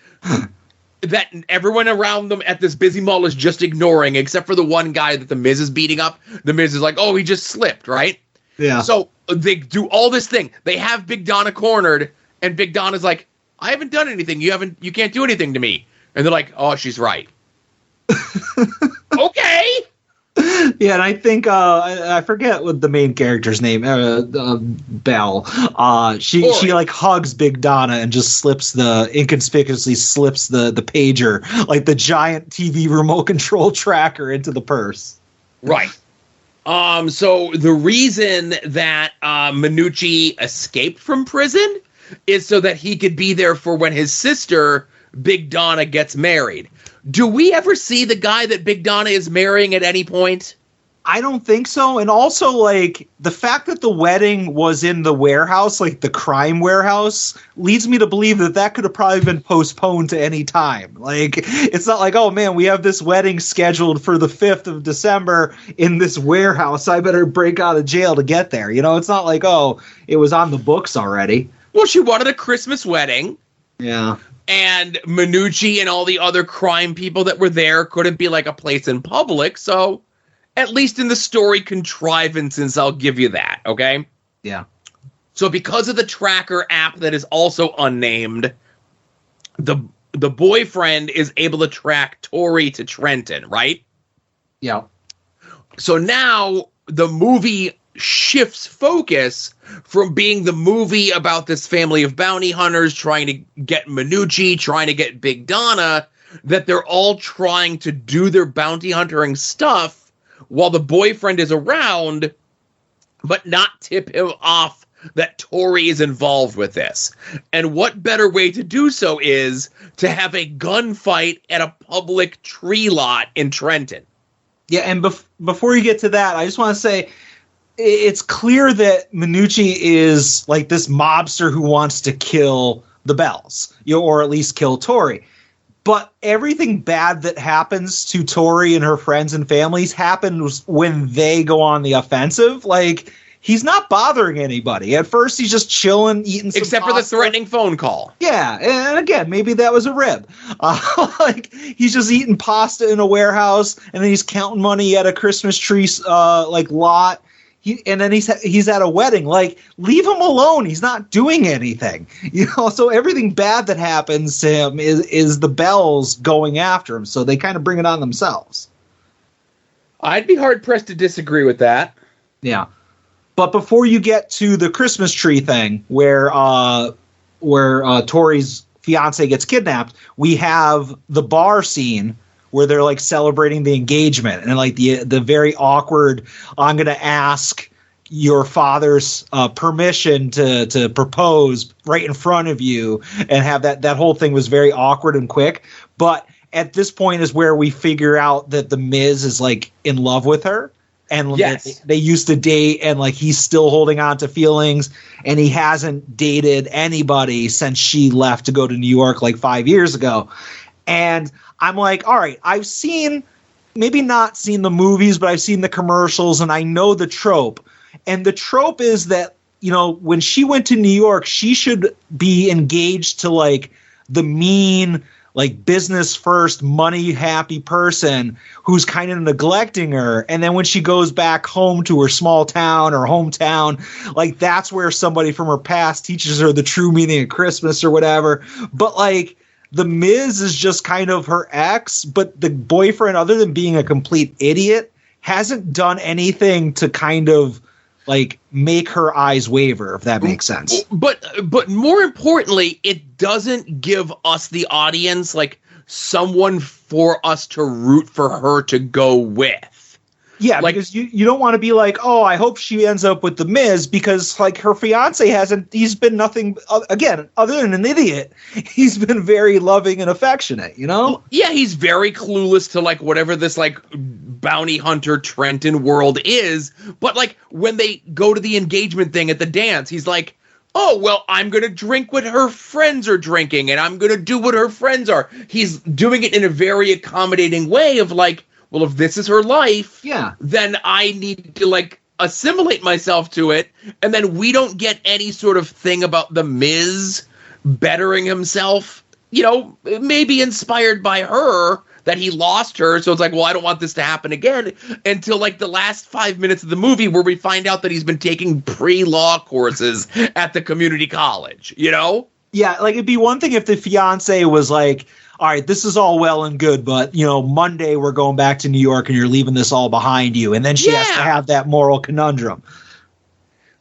that everyone around them at this busy mall is just ignoring, except for the one guy that the Miz is beating up. The Miz is like, oh, he just slipped, right? Yeah. So they do all this thing. They have Big Donna cornered, and Big Donna's like, I haven't done anything. You can't do anything to me. And they're like, oh, she's right. Okay. Yeah, and I think I forget what the main character's name, Belle. She like hugs Big Donna and just inconspicuously slips the pager, like the giant TV remote control tracker, into the purse. Right. So the reason that Minucci escaped from prison is so that he could be there for when his sister Big Donna gets married. Do we ever see the guy that Big Donna is marrying at any point? I don't think so. And also, like, the fact that the wedding was in the warehouse, like the crime warehouse, leads me to believe that could have probably been postponed to any time. Like, it's not like, oh, man, we have this wedding scheduled for the 5th of December in this warehouse. I better break out of jail to get there. You know, it's not like, oh, it was on the books already. Well, she wanted a Christmas wedding. Yeah. And Minucci and all the other crime people that were there couldn't be like a place in public. So at least in the story contrivances, I'll give you that. Okay. Yeah. So because of the tracker app that is also unnamed, the boyfriend is able to track Tori to Trenton, right? Yeah. So now the movie shifts focus from being the movie about this family of bounty hunters trying to get Minucci, trying to get Big Donna, that they're all trying to do their bounty hunting stuff while the boyfriend is around, but not tip him off that Tori is involved with this. And what better way to do so is to have a gunfight at a public tree lot in Trenton. Yeah, and before you get to that, I just want to say, it's clear that Minucci is like this mobster who wants to kill the Bells, or at least kill Tori. But everything bad that happens to Tori and her friends and families happens when they go on the offensive. Like, he's not bothering anybody. At first, he's just chilling, eating some Except for the threatening phone call. Yeah, and again, maybe that was a rib. Like, he's just eating pasta in a warehouse, and then he's counting money at a Christmas tree lot. And then he's at a wedding. Like, leave him alone. He's not doing anything. So everything bad that happens to him is the bells going after him. So they kind of bring it on themselves. I'd be hard pressed to disagree with that. Yeah. But before you get to the Christmas tree thing where Tori's fiance gets kidnapped, we have the bar scene where they're like celebrating the engagement, and like the very awkward, I'm going to ask your father's permission to propose right in front of you, and have that whole thing was very awkward and quick. But at this point is where we figure out that the Miz is like in love with her, and yes, they used to date, and like he's still holding on to feelings, and he hasn't dated anybody since she left to go to New York like 5 years ago. And I'm like, all right, I've maybe not seen the movies, but I've seen the commercials, and I know the trope. And the trope is that, when she went to New York, she should be engaged to like the mean, like business first, money happy person who's kind of neglecting her. And then when she goes back home to her small town or hometown, like that's where somebody from her past teaches her the true meaning of Christmas or whatever. But like, the Miz is just kind of her ex, but the boyfriend, other than being a complete idiot, hasn't done anything to kind of like make her eyes waver, if that makes sense. But more importantly, it doesn't give us, the audience, like someone for us to root for her to go with. Yeah, like, because you don't want to be like, oh, I hope she ends up with the Miz, because like her fiance he's been nothing, again, other than an idiot. He's been very loving and affectionate, Yeah, he's very clueless to like whatever this like bounty hunter Trenton world is. But like when they go to the engagement thing at the dance, he's like, oh, well, I'm going to drink what her friends are drinking, and I'm going to do what her friends are. He's doing it in a very accommodating way of like, well, if this is her life, then I need to like assimilate myself to it. And then we don't get any sort of thing about the Miz bettering himself, maybe inspired by her, that he lost her. So it's like, well, I don't want this to happen again, until like the last 5 minutes of the movie where we find out that he's been taking pre-law courses at the community college, Yeah, like it'd be one thing if the fiance was like, all right, this is all well and good, but, Monday we're going back to New York and you're leaving this all behind you. And then she has to have that moral conundrum.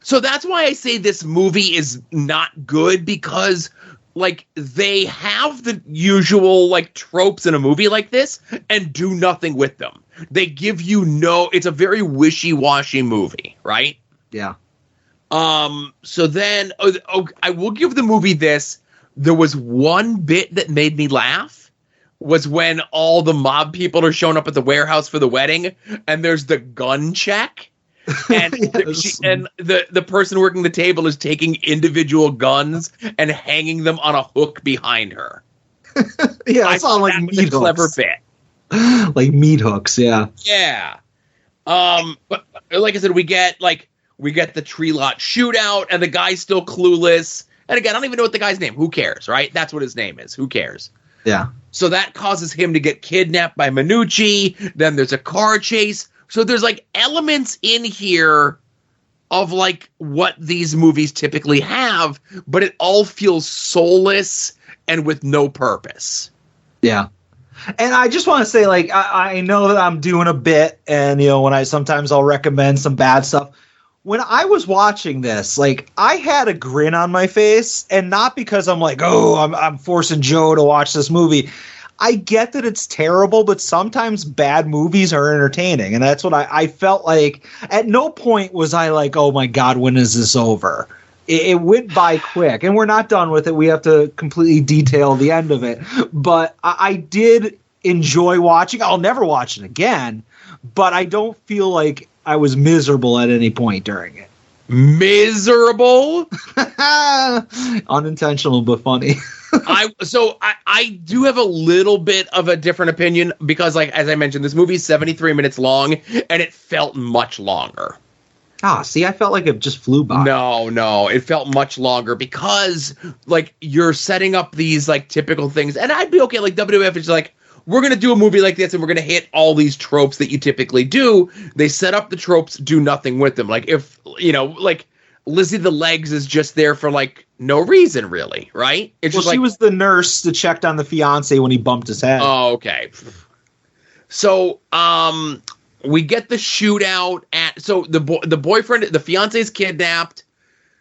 So that's why I say this movie is not good, because, like, they have the usual, like, tropes in a movie like this and do nothing with them. They give you it's a very wishy-washy movie, right? Yeah. So then, I will give the movie this. There was one bit that made me laugh, was when all the mob people are showing up at the warehouse for the wedding, and there's the gun check, and the person working the table is taking individual guns and hanging them on a hook behind her. Yeah, I saw like meat hooks. Clever bit, like meat hooks. Yeah, yeah. But like I said, we get the tree lot shootout, and the guy's still clueless. And again, I don't even know what the guy's name. Who cares, right? That's what his name is. Who cares? Yeah. So that causes him to get kidnapped by Minucci. Then there's a car chase. So there's like elements in here of like what these movies typically have, but it all feels soulless and with no purpose. Yeah. And I just want to say, like, I know that I'm doing a bit, and, when I'll recommend some bad stuff. When I was watching this, like, I had a grin on my face, and not because I'm like, oh, I'm forcing Joe to watch this movie. I get that it's terrible, but sometimes bad movies are entertaining, and that's what I felt like. At no point was I like, oh my God, when is this over? It went by quick, and we're not done with it. We have to completely detail the end of it. But I did enjoy watching. I'll never watch it again, but I don't feel like I was miserable at any point during it. Miserable? Unintentional, but funny. I do have a little bit of a different opinion, because, like, as I mentioned, this movie is 73 minutes long, and it felt much longer. See, I felt like it just flew by. No, it felt much longer because like you're setting up these like typical things, and I'd be okay. Like WWF is like, we're gonna do a movie like this, and we're gonna hit all these tropes that you typically do. They set up the tropes, do nothing with them. Like if like Lizzie the Legs is just there for like no reason, really, right? It's she was the nurse that checked on the fiance when he bumped his head. Oh, okay. So, we get the shootout the boyfriend, the fiance's kidnapped.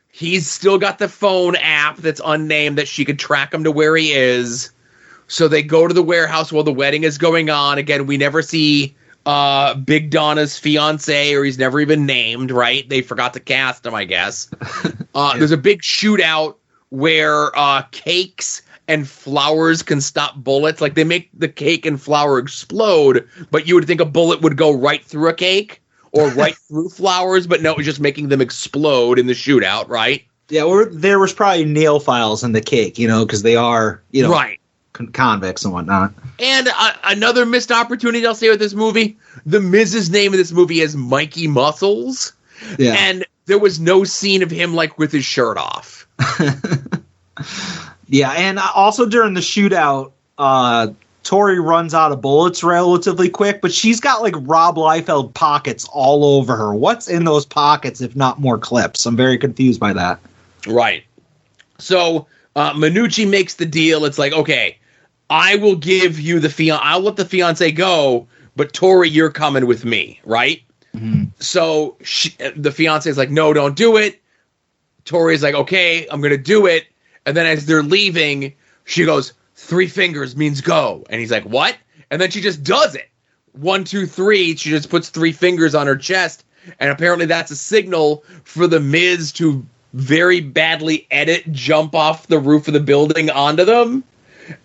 He's still got the phone app that's unnamed that she could track him to where he is. So they go to the warehouse while the wedding is going on. Again, we never see Big Donna's fiance, or he's never even named, right? They forgot to cast him, I guess. There's a big shootout where cakes and flowers can stop bullets. Like, they make the cake and flour explode, but you would think a bullet would go right through a cake or right through flowers, but no, it was just making them explode in the shootout, right? Yeah, there was probably nail files in the cake, because they are, right. Convicts and whatnot. And another missed opportunity, I'll say, with this movie. The Miz's name in this movie is Mikey Muscles. Yeah. And there was no scene of him, like, with his shirt off. Yeah, and also during the shootout, Tori runs out of bullets relatively quick, but she's got, like, Rob Liefeld pockets all over her. What's in those pockets, if not more clips? I'm very confused by that. Right. So, Minucci makes the deal. It's like, okay, I will give you I'll let the fiance go, but Tori, you're coming with me, right? Mm-hmm. So the fiance is like, no, don't do it. Tori's like, okay, I'm going to do it. And then as they're leaving, she goes, 3 fingers means go. And he's like, what? And then she just does it. 1, 2, 3. She just puts 3 fingers on her chest. And apparently that's a signal for the Miz to very badly jump off the roof of the building onto them.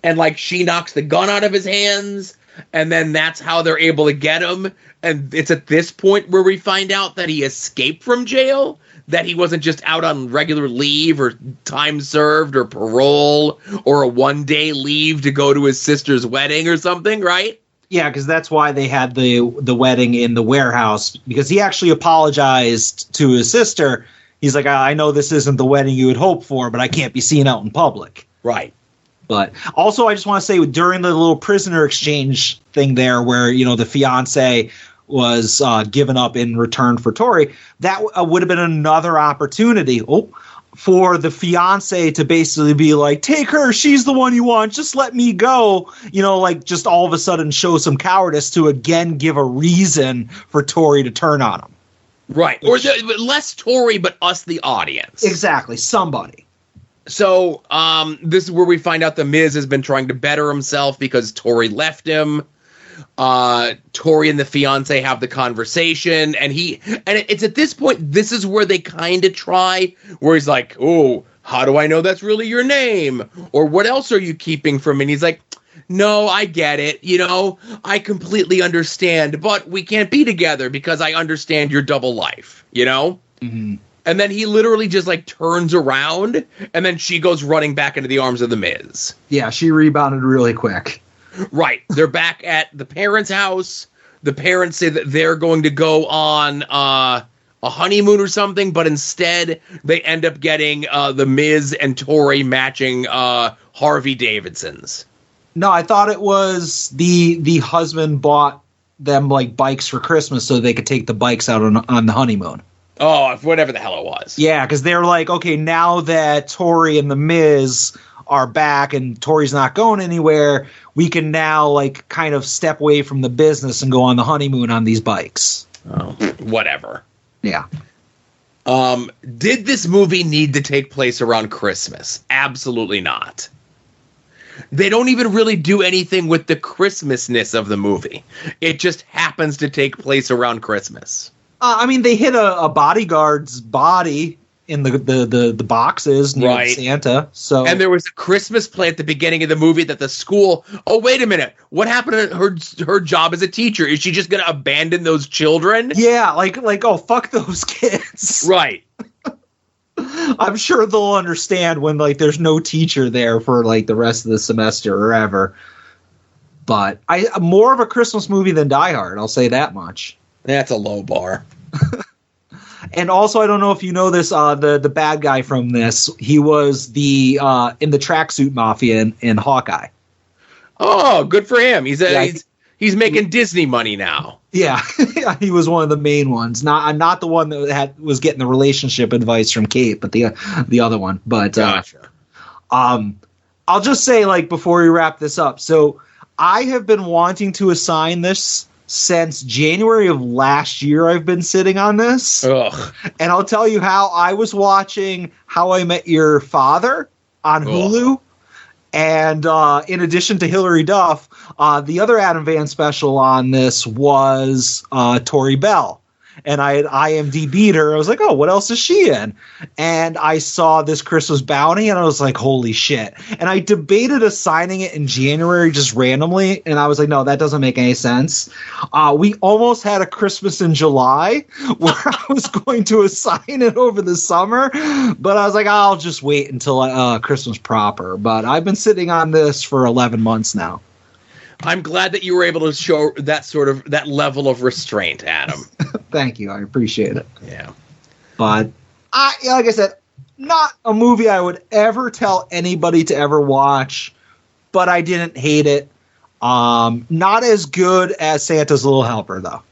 And like she knocks the gun out of his hands. And then that's how they're able to get him. And it's at this point where we find out that he escaped from jail, that he wasn't just out on regular leave or time served or parole or a 1-day leave to go to his sister's wedding or something, right? Yeah, because that's why they had the wedding in the warehouse, because he actually apologized to his sister. He's like, I know this isn't the wedding you would hope for, but I can't be seen out in public. Right. But also, I just want to say, during the little prisoner exchange thing there where, the fiance was given up in return for Tori, that would have been another opportunity for the fiance to basically be like, take her, she's the one you want, just let me go. Like just all of a sudden show some cowardice to again give a reason for Tori to turn on him. Right. Or less Tori, but us, the audience. Exactly. Somebody. So this is where we find out the Miz has been trying to better himself because Tori left him. Tori and the fiance have the conversation, and it's at this point, this is where they kind of try, where he's like, oh, how do I know that's really your name? Or what else are you keeping from me? And he's like, no, I get it. I completely understand, but we can't be together because I understand your double life, Mm-hmm. And then he literally just like turns around, and then she goes running back into the arms of the Miz. Yeah, she rebounded really quick. Right. They're back at the parents' house. The parents say that they're going to go on a honeymoon or something, but instead they end up getting the Miz and Tori matching Harley Davidsons. No, I thought it was the husband bought them like bikes for Christmas so they could take the bikes out on the honeymoon. Oh, whatever the hell it was. Yeah, because they're like, okay, now that Tori and the Miz are back and Tori's not going anywhere, we can now like kind of step away from the business and go on the honeymoon on these bikes. Oh, whatever. Yeah. Did this movie need to take place around Christmas? Absolutely not. They don't even really do anything with the Christmasness of the movie. It just happens to take place around Christmas. I mean, they hit a bodyguard's body in the boxes near right. Santa. So, and there was a Christmas play at the beginning of the movie that the school. Oh, wait a minute! What happened to her job as a teacher? Is she just going to abandon those children? Yeah, like oh, fuck those kids. Right. I'm sure they'll understand when like there's no teacher there for like the rest of the semester or ever. But more of a Christmas movie than Die Hard. I'll say that much. That's a low bar. And also, I don't know if you know this, the bad guy from this, he was the in the tracksuit mafia in Hawkeye. Oh, good for him. He's making Disney money now. Yeah, he was one of the main ones. Not the one that was getting the relationship advice from Kate, but the other one. But Gotcha. I'll just say, like, before we wrap this up, so I have been wanting to assign this since January of last year. I've been sitting on this. Ugh. And I'll tell you how. I was watching How I Met Your Father on Hulu. And in addition to Hilary Duff, the other Adam Van special on this was Tori Bell. And I had IMDb'd her. I was like, oh, what else is she in? And I saw this Christmas Bounty, and I was like, holy shit. And I debated assigning it in January just randomly, and I was like, no, that doesn't make any sense. We almost had a Christmas in July where I was going to assign it over the summer, but I was like, I'll just wait until Christmas proper. But I've been sitting on this for 11 months now. I'm glad that you were able to show that level of restraint, Adam. Thank you. I appreciate it. Yeah. But like I said, not a movie I would ever tell anybody to ever watch, but I didn't hate it. Not as good as Santa's Little Helper, though.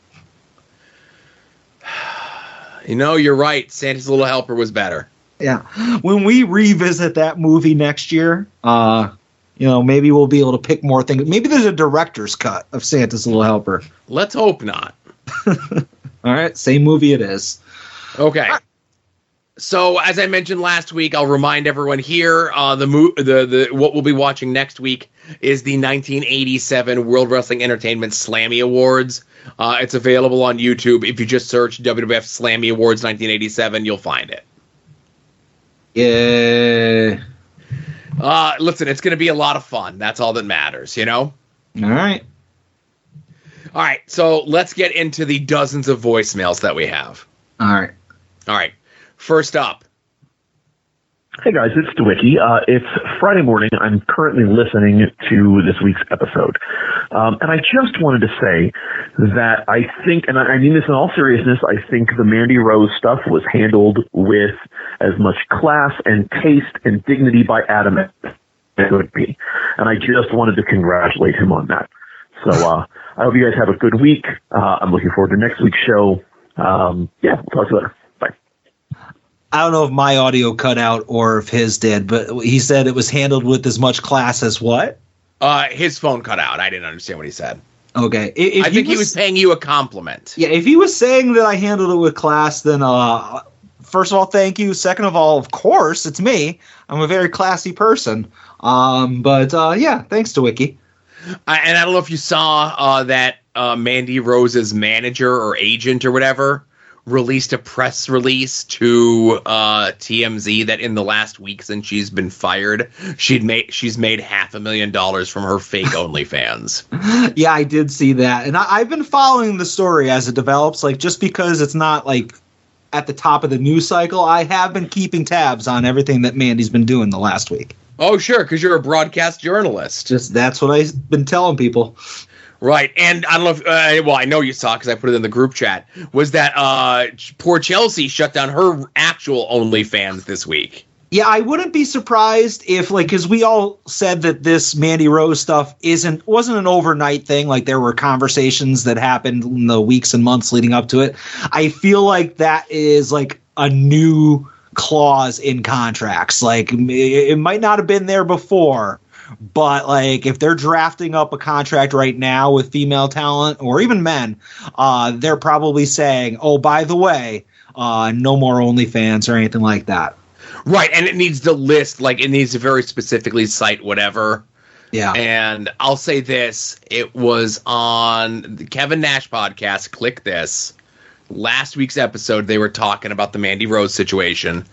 You know, you're right. Santa's Little Helper was better. Yeah. When we revisit that movie next year, maybe we'll be able to pick more things. Maybe there's a director's cut of Santa's Little Helper. Let's hope not. All right, same movie it is. Okay. So as I mentioned last week, I'll remind everyone here, the what we'll be watching next week is the 1987 World Wrestling Entertainment Slammy Awards. It's available on YouTube. If you just search WWF Slammy Awards 1987, you'll find it. Yeah. Listen, it's going to be a lot of fun. That's all that matters, you know? All right. All right, so let's get into the dozens of voicemails that we have. All right. First up. Hey guys, it's Dewicki. It's Friday morning. I'm currently listening to this week's episode. And I just wanted to say that I think, and I mean this in all seriousness, I think the Mandy Rose stuff was handled with as much class and taste and dignity by Adam as it could be. And I just wanted to congratulate him on that. So I hope you guys have a good week. I'm looking forward to next week's show. We'll talk to you later. Bye. I don't know if my audio cut out or if his did, but he said it was handled with as much class as what? His phone cut out. I didn't understand what he said. Okay. I think he was paying you a compliment. Yeah, if he was saying that I handled it with class, then first of all, thank you. Second of all, of course, it's me. I'm a very classy person. But thanks to Wiki. And I don't know if you saw that Mandy Rose's manager or agent or whatever released a press release to TMZ that in the last week since she's been fired, she's made $500,000 from her fake OnlyFans. Yeah, I did see that, and I've been following the story as it develops. Like, just because it's not like at the top of the news cycle, I have been keeping tabs on everything that Mandy's been doing the last week. Oh, sure, because you're a broadcast journalist. Just that's what I've been telling people. Right, and I don't know if, I know you saw because I put it in the group chat, was that poor Chelsea shut down her actual OnlyFans this week. Yeah, I wouldn't be surprised if, because we all said that this Mandy Rose stuff wasn't an overnight thing. Like, there were conversations that happened in the weeks and months leading up to it. I feel like that is like a new clause in contracts. Like, it might not have been there before, but like if they're drafting up a contract right now with female talent or even men, they're probably saying, oh, by the way, no more OnlyFans or anything like that. Right, and it needs to list, like, it needs to very specifically cite whatever. Yeah. And I'll say this, it was on the Kevin Nash podcast, Click This. Last week's episode, they were talking about the Mandy Rose situation,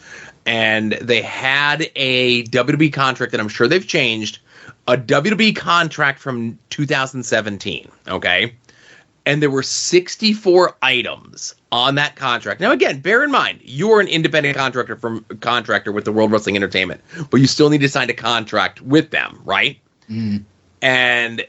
and they had a WWE contract that I'm sure they've changed, a WWE contract from 2017, okay? And there were 64 items on that contract. Now, again, bear in mind, you are an independent contractor with the World Wrestling Entertainment, but you still need to sign a contract with them, right? Mm. And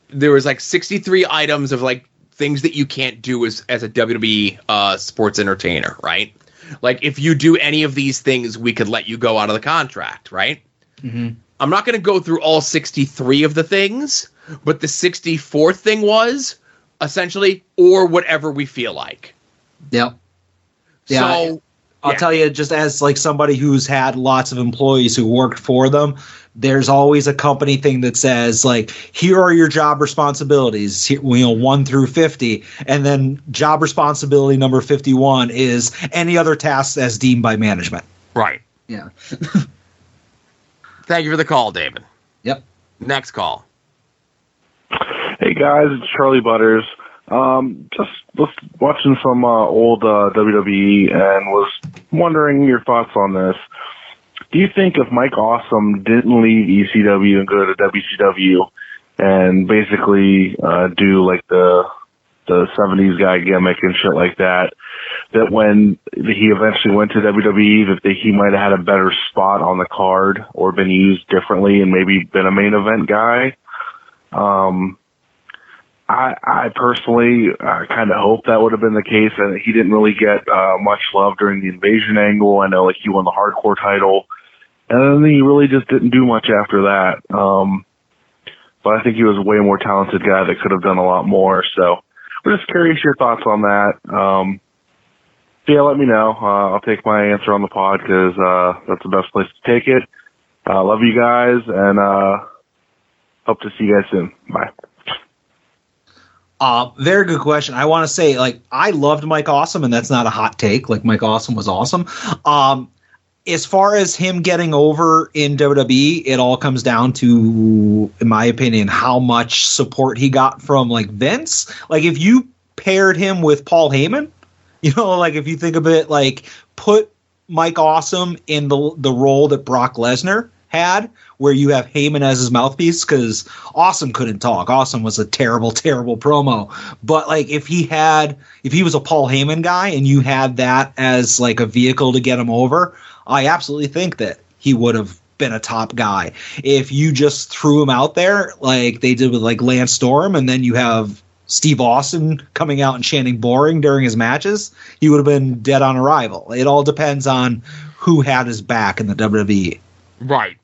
there was like 63 items of like things that you can't do as a WWE sports entertainer, right? Like, if you do any of these things, we could let you go out of the contract, right? Mm-hmm. I'm not going to go through all 63 of the things, but the 64th thing was essentially, or whatever we feel like. Yep. Yeah. So I'll tell you, just as like somebody who's had lots of employees who worked for them, there's always a company thing that says, like, here are your job responsibilities, 1 through 50. And then job responsibility number 51 is any other tasks as deemed by management. Right. Yeah. Thank you for the call, David. Yep. Next call. Hey guys, it's Charlie Butters. Just watching some old WWE and was wondering your thoughts on this. Do you think if Mike Awesome didn't leave ECW and go to WCW and basically do like the 70s guy gimmick and shit like that, that when he eventually went to WWE, that he might have had a better spot on the card or been used differently and maybe been a main event guy? I personally kind of hope that would have been the case, and he didn't really get much love during the Invasion angle. I know, like, he won the Hardcore title, and then he really just didn't do much after that. But I think he was a way more talented guy that could have done a lot more. So we're just curious your thoughts on that. So yeah, let me know. I'll take my answer on the pod because that's the best place to take it. Love you guys, and hope to see you guys soon. Bye. Very good question. I want to say, like, I loved Mike Awesome, and that's not a hot take. Like, Mike Awesome was awesome. As far as him getting over in WWE, it all comes down to, in my opinion, how much support he got from, like, Vince. Like, if you paired him with Paul Heyman, like, if you think of it, like, put Mike Awesome in the role that Brock Lesnar had, where you have Heyman as his mouthpiece, because Awesome couldn't talk. Awesome was a terrible, terrible promo. But like, if he was a Paul Heyman guy and you had that as like a vehicle to get him over, I absolutely think that he would have been a top guy. If you just threw him out there like they did with like Lance Storm, and then you have Steve Austin coming out and chanting boring during his matches, he would have been dead on arrival. It all depends on who had his back in the WWE. Right.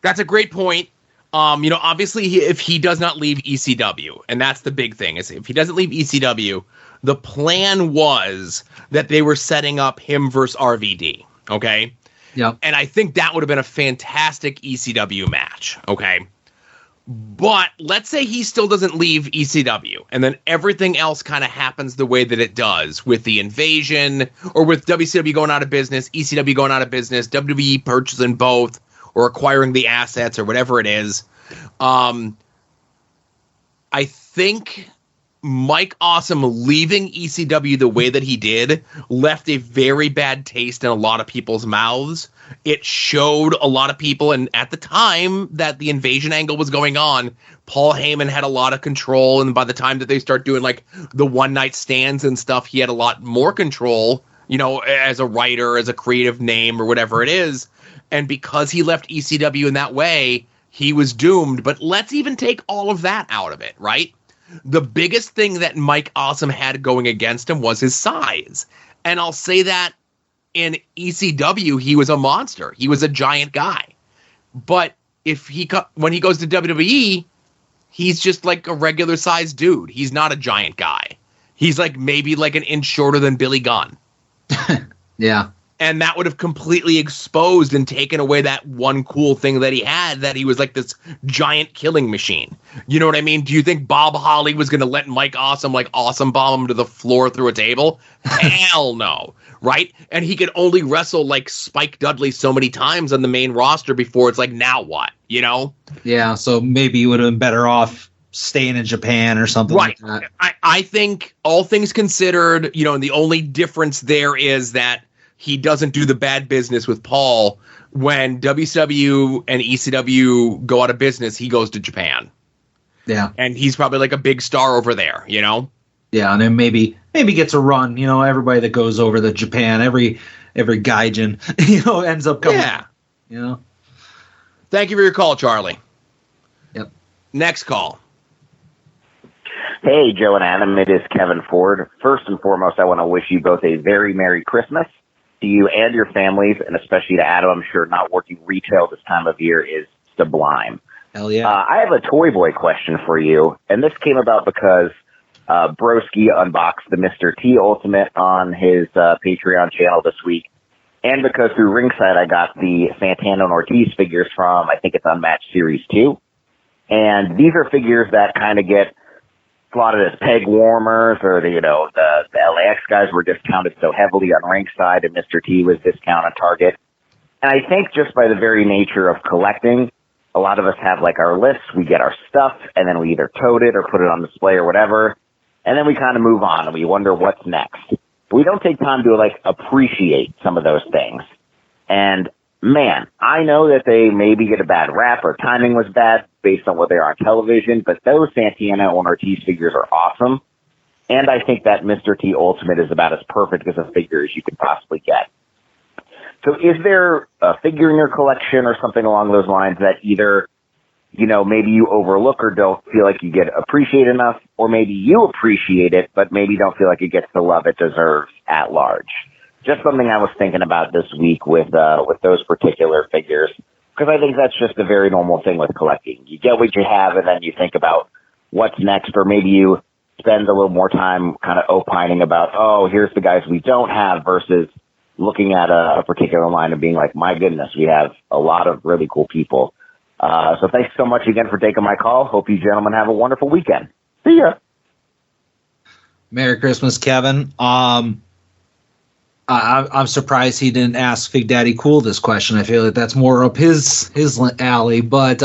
That's a great point. Obviously, if he does not leave ECW, and that's the big thing, is if he doesn't leave ECW, the plan was that they were setting up him versus RVD, okay? Yeah. And I think that would have been a fantastic ECW match, okay? But let's say he still doesn't leave ECW, and then everything else kind of happens the way that it does with the invasion, or with WCW going out of business, ECW going out of business, WWE purchasing both, or acquiring the assets, or whatever it is. I think Mike Awesome leaving ECW the way that he did left a very bad taste in a lot of people's mouths. It showed a lot of people, and at the time that the invasion angle was going on, Paul Heyman had a lot of control, and by the time that they start doing like the one night stands and stuff, he had a lot more control, as a writer, as a creative name, or whatever it is. And because he left ECW in that way, he was doomed. But let's even take all of that out of it, right? The biggest thing that Mike Awesome had going against him was his size. And I'll say that in ECW, he was a monster. He was a giant guy. But when he goes to WWE, he's just like a regular sized dude. He's not a giant guy. He's like maybe like an inch shorter than Billy Gunn. Yeah. And that would have completely exposed and taken away that one cool thing that he had, that he was like this giant killing machine. You know what I mean? Do you think Bob Holly was going to let Mike Awesome like awesome bomb him to the floor through a table? Hell no. Right? And he could only wrestle like Spike Dudley so many times on the main roster before it's like, now what? Yeah, so maybe you would have been better off staying in Japan or something like that. I think all things considered, and the only difference there is that he doesn't do the bad business with Paul. When WCW and ECW go out of business, he goes to Japan. Yeah. And he's probably like a big star over there, Yeah, and then maybe gets a run, everybody that goes over to Japan, every gaijin, ends up coming. Yeah. Thank you for your call, Charlie. Yep. Next call. Hey Hey, Joe and Adam, it is Kevin Ford. First and foremost, I want to wish you both a very Merry Christmas to you and your families, and especially to Adam. I'm sure not working retail this time of year is sublime. Hell yeah. I have a Toy Boy question for you, and this came about because Broski unboxed the Mr. T Ultimate on his Patreon channel this week, and because through Ringside I got the Santana and Ortiz figures from, I think it's Unmatched Series 2. And these are figures that kind of get slotted as peg warmers, or the LAX guys were discounted so heavily on Ringside, and Mr. T was discounted on Target. And I think just by the very nature of collecting, a lot of us have like our lists, we get our stuff, and then we either tote it or put it on display or whatever, and then we kind of move on and we wonder what's next. We don't take time to like appreciate some of those things. And man, I know that they maybe get a bad rap or timing was bad based on what they are on television, but those Santana and Ortiz figures are awesome. And I think that Mr. T Ultimate is about as perfect as a figure as you could possibly get. So is there a figure in your collection or something along those lines that either, maybe you overlook or don't feel like you get appreciated enough, or maybe you appreciate it, but maybe don't feel like it gets the love it deserves at large? Just something I was thinking about this week with those particular figures, because I think that's just a very normal thing with collecting. You get what you have, and then you think about what's next, or maybe you spend a little more time kind of opining about, oh, here's the guys we don't have, versus looking at a particular line and being like, my goodness, we have a lot of really cool people. So thanks so much again for taking my call. Hope you gentlemen have a wonderful weekend. See ya. Merry Christmas, Kevin. I'm surprised he didn't ask Fig Daddy Cool this question. I feel like that's more up his alley. But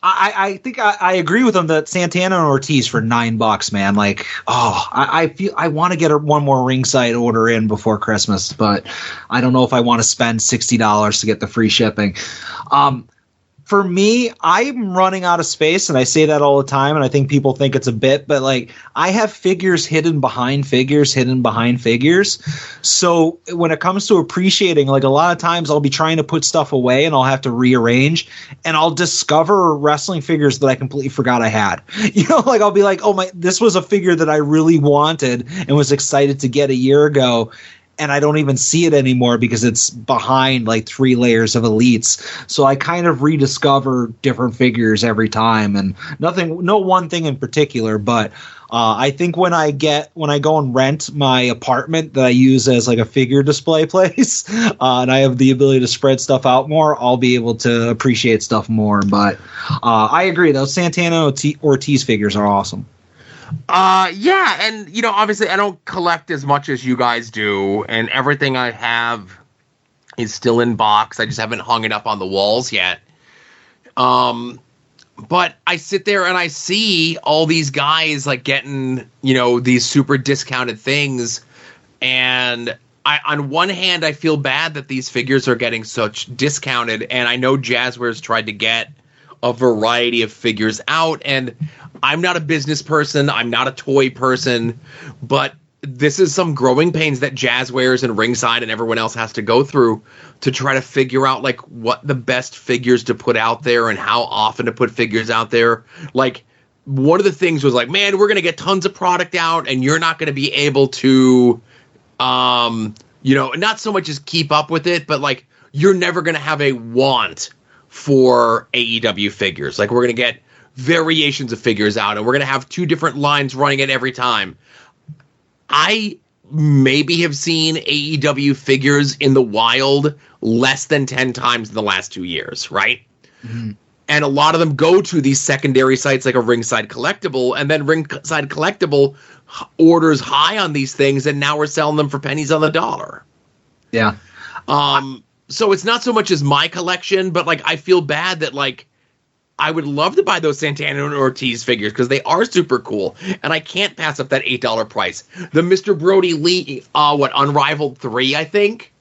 I think I agree with him that Santana and Ortiz for $9, man. Like, I feel I want to get one more ringside order in before Christmas, but I don't know if I want to spend $60 to get the free shipping. For me, I'm running out of space, and I say that all the time, and I think people think it's a bit, but like I have figures hidden behind figures. So when it comes to appreciating, like a lot of times I'll be trying to put stuff away and I'll have to rearrange, and I'll discover wrestling figures that I completely forgot I had. Like I'll be like, oh this was a figure that I really wanted and was excited to get a year ago, and I don't even see it anymore because it's behind like 3 layers of elites. So I kind of rediscover different figures every time, and no one thing in particular, but I think when I go and rent my apartment that I use as like a figure display place, and I have the ability to spread stuff out more, I'll be able to appreciate stuff more. But I agree, those Santana Ortiz figures are awesome. Yeah, and obviously I don't collect as much as you guys do, and everything I have is still in box. I just haven't hung it up on the walls yet. But I sit there and I see all these guys like getting, these super discounted things, and on one hand I feel bad that these figures are getting such discounted, and I know Jazzwares tried to get a variety of figures out, and I'm not a business person, I'm not a toy person, but this is some growing pains that Jazzwares and Ringside and everyone else has to go through to try to figure out like what the best figures to put out there and how often to put figures out there. Like one of the things was like, man, we're going to get tons of product out and you're not going to be able to, not so much as keep up with it, but like you're never going to have a want for AEW figures. Like we're going to get variations of figures out, and we're going to have 2 different lines running it every time. I maybe have seen AEW figures in the wild less than 10 times in the last 2 years, right? Mm-hmm. And a lot of them go to these secondary sites like a Ringside Collectible, and then Ringside Collectible orders high on these things, and now we're selling them for pennies on the dollar. Yeah. So it's not so much as my collection, but like I feel bad that like I would love to buy those Santana and Ortiz figures because they are super cool, and I can't pass up that $8 price. The Mr. Brody Lee, Unrivaled 3, I think.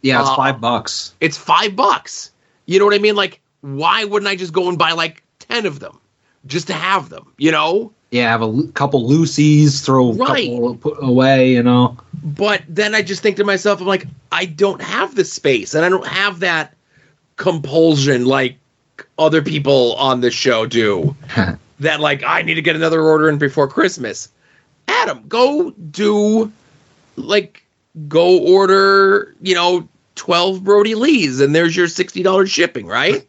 Yeah, it's $5. It's $5. You know what I mean? Like, why wouldn't I just go and buy like 10 of them just to have them? Yeah, have a couple loosies, throw a couple put away, But then I just think to myself, I'm like, I don't have the space, and I don't have that compulsion like other people on the show do. that like I need to get another order in before Christmas. Adam, go order, 12 Brody Lees, and there's your $60 shipping, right?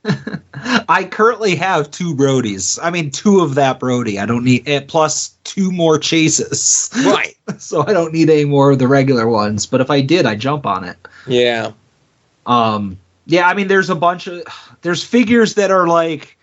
I currently have 2 Brodies. I mean, 2 of that Brody. I don't need it, plus 2 more chases. Right. So I don't need any more of the regular ones. But if I did, I'd jump on it. Yeah. Yeah, I mean, there's figures that are like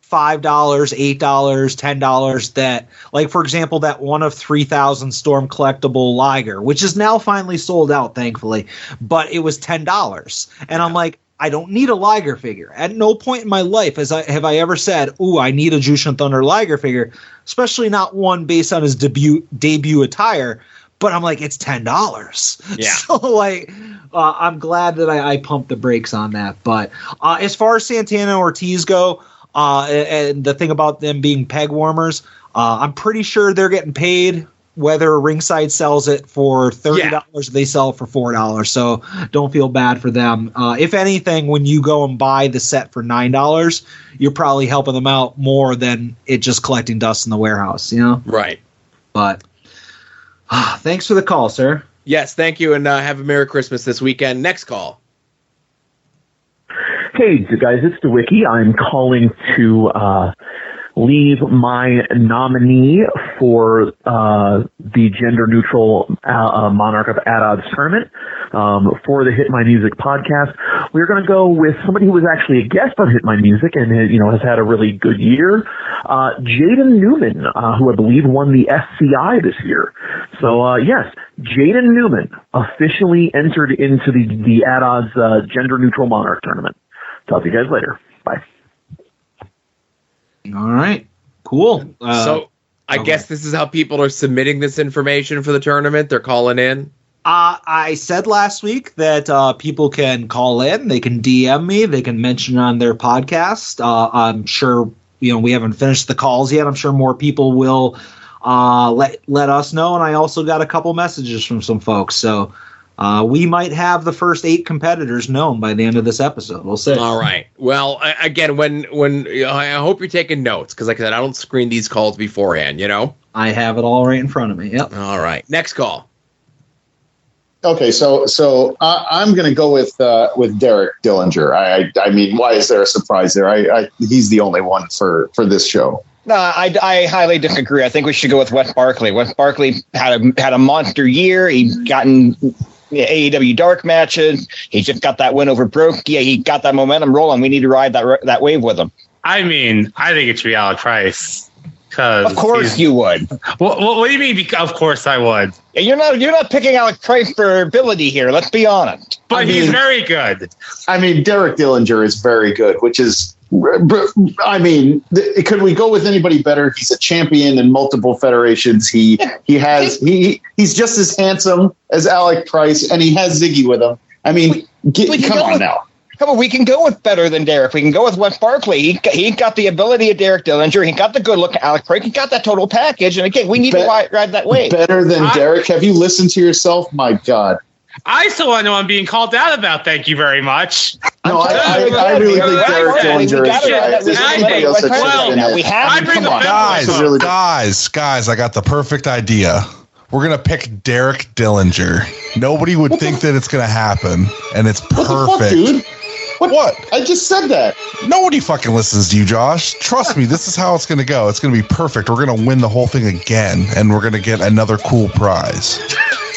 $5, $8, $10 that, like, for example, that one of 3,000 Storm collectible Liger, which is now finally sold out, thankfully, but it was $10. And I'm like, I don't need a Liger figure. At no point in my life have I ever said, ooh, I need a Jushin Thunder Liger figure, especially not one based on his debut attire. But I'm like, it's $10. Yeah. So, like, I'm glad that I pumped the brakes on that. But as far as Santana and Ortiz go, and the thing about them being peg warmers, I'm pretty sure they're getting paid whether Ringside sells it for $30, they sell it for $4. So don't feel bad for them. If anything, when you go and buy the set for $9, you're probably helping them out more than it just collecting dust in the warehouse, Right. But thanks for the call, sir. Yes, thank you, and have a Merry Christmas this weekend. Next call. Hey, guys, it's the Wiki. I'm calling to leave my nominee for the gender-neutral Monarch of At Odds tournament for the Hit My Music podcast. We're going to go with somebody who was actually a guest on Hit My Music and has had a really good year, Jaden Newman, who I believe won the SCI this year. So yes, Jaden Newman officially entered into the At Odds gender-neutral Monarch tournament. Talk to you guys later. Bye. All right. Cool. So I guess this is how people are submitting this information for the tournament. They're calling in. I said last week that people can call in. They can DM me. They can mention it on their podcast. I'm sure, we haven't finished the calls yet. I'm sure more people will let us know. And I also got a couple messages from some folks. So we might have the first 8 competitors known by the end of this episode. We'll see. All right. Well, again, when I hope you're taking notes, because like I said, I don't screen these calls beforehand, I have it all right in front of me. Yep. All right. Next call. Okay, so I'm going to go with Derek Dillinger. I mean, why is there a surprise there? He's the only one for this show. No, I highly disagree. I think we should go with Wes Barkley. Wes Barkley had a monster year. He gotten AEW Dark matches. He just got that win over Broke. Yeah, he got that momentum rolling. We need to ride that wave with him. I mean, I think it should be Alec Price. Of course you would. What do you mean? Of course I would. You're not picking Alec Price for ability here. Let's be honest. But he's very good. I mean, Derek Dillinger is very good, which is. I mean, could we go with anybody better? He's a champion in multiple federations. He's just as handsome as Alec Price, and he has Ziggy with him. I mean, come on now. Come on, we can go with better than Derek. We can go with Wes Barkley. He got the ability of Derek Dillinger. He got the good look of Alec Price. He got that total package. And again, we need to ride that wave. Better than Derek? Have you listened to yourself? My God. I still want to know I'm being called out about. Thank you very much. No, I really think Derek Dillinger is anybody else that Guys, I got the perfect idea. We're going to pick Derek Dillinger. Nobody would think that it's going to happen, and it's perfect. What the fuck, dude? What? I just said that. Nobody fucking listens to you, Josh. Trust me, this is how it's going to go. It's going to be perfect. We're going to win the whole thing again, and we're going to get another cool prize.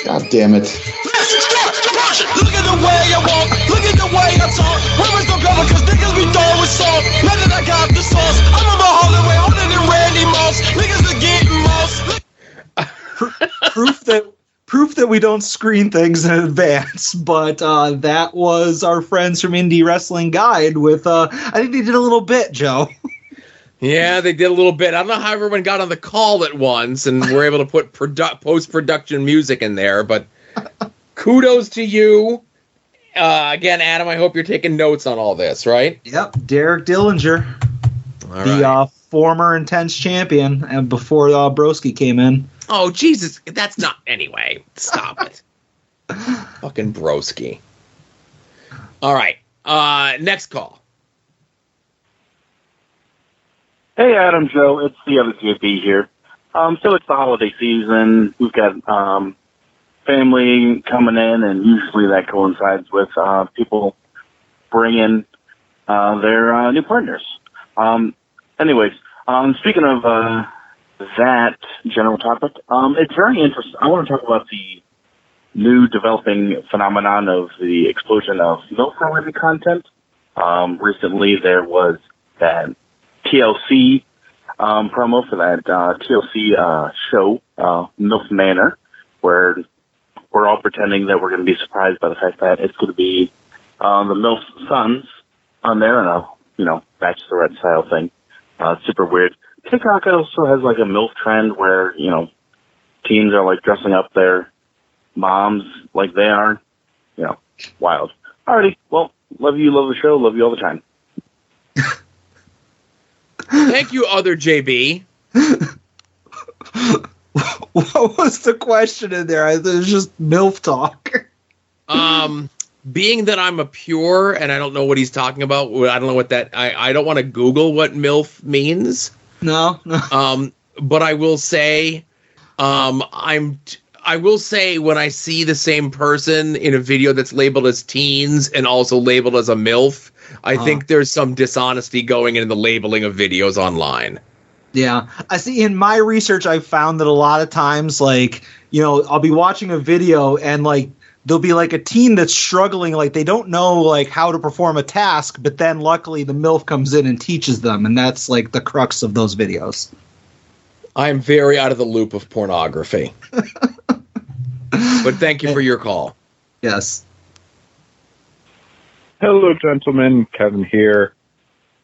God damn it. Look at the way I walk, look at the way I talk. Women's don't cover cause niggas be throwing with salt. Now that I got the sauce, I'm on the hallway older than Randy Moss. Niggas are getting moss. Proof that we don't screen things in advance, but that was our friends from Indie Wrestling Guide with, I think they did a little bit, Joe. Yeah, they did a little bit. I don't know how everyone got on the call at once and were able to put post-production music in there, but kudos to you. Again, Adam, I hope you're taking notes on all this, right? Yep, Derek Dillinger, the former Intense champion, and before Broski came in. Oh, Jesus, that's not... Anyway, stop it. Fucking Broski. All right, next call. Hey, Adam, Joe. It's the other JB here. So it's the holiday season. We've got family coming in, and usually that coincides with people bringing their new partners. Anyways, speaking of that general topic, it's very interesting. I want to talk about the new developing phenomenon of the explosion of MILF-related content. Recently, there was that TLC promo for that TLC show, MILF Manor, where we're all pretending that we're going to be surprised by the fact that it's going to be the MILF sons on there in a, bachelorette style thing. Super weird. TikTok also has like a MILF trend where, teens are like dressing up their moms like they are. Wild. Alrighty. Well, love you, love the show, love you all the time. Thank you, other JB. What was the question in there? It was just MILF talk. Being that I'm a pure and I don't know what he's talking about, I don't know what that. I don't want to Google what MILF means. No. But I will say, I will say when I see the same person in a video that's labeled as teens and also labeled as a MILF, I think there's some dishonesty going in the labeling of videos online. Yeah. I see in my research, I've found that a lot of times, I'll be watching a video and there'll be like a teen that's struggling, they don't know how to perform a task, but then luckily the MILF comes in and teaches them. And that's the crux of those videos. I am very out of the loop of pornography. But thank you for your call. Yes. Hello, gentlemen. Kevin here.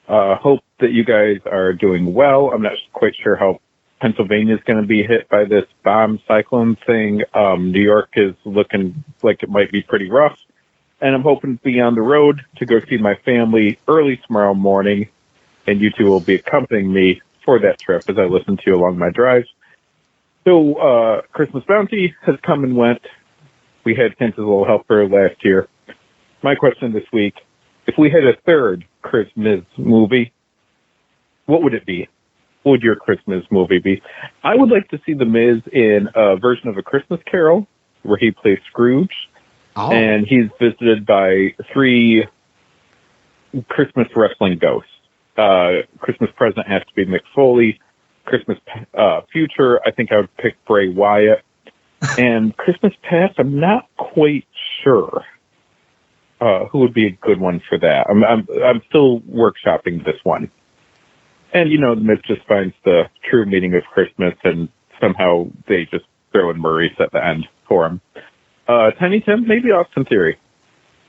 Hope that you guys are doing well. I'm not quite sure how Pennsylvania is going to be hit by this bomb cyclone thing. New York is looking like it might be pretty rough. And I'm hoping to be on the road to go see my family early tomorrow morning. And you two will be accompanying me for that trip as I listen to you along my drive. So, Christmas Bounty has come and went. We had Kent as a little helper last year. My question this week, if we had a third Christmas movie, what would it be? What would your Christmas movie be? I would like to see The Miz in a version of A Christmas Carol where he plays Scrooge. Oh. And he's visited by 3 Christmas wrestling ghosts. Christmas present has to be Mick Foley. Christmas future, I think I would pick Bray Wyatt. And Christmas past, I'm not quite sure who would be a good one for that. I'm still workshopping this one. And, the Miz just finds the true meaning of Christmas, and somehow they just throw in Maurice at the end for him. Tiny Tim, maybe Austin Theory.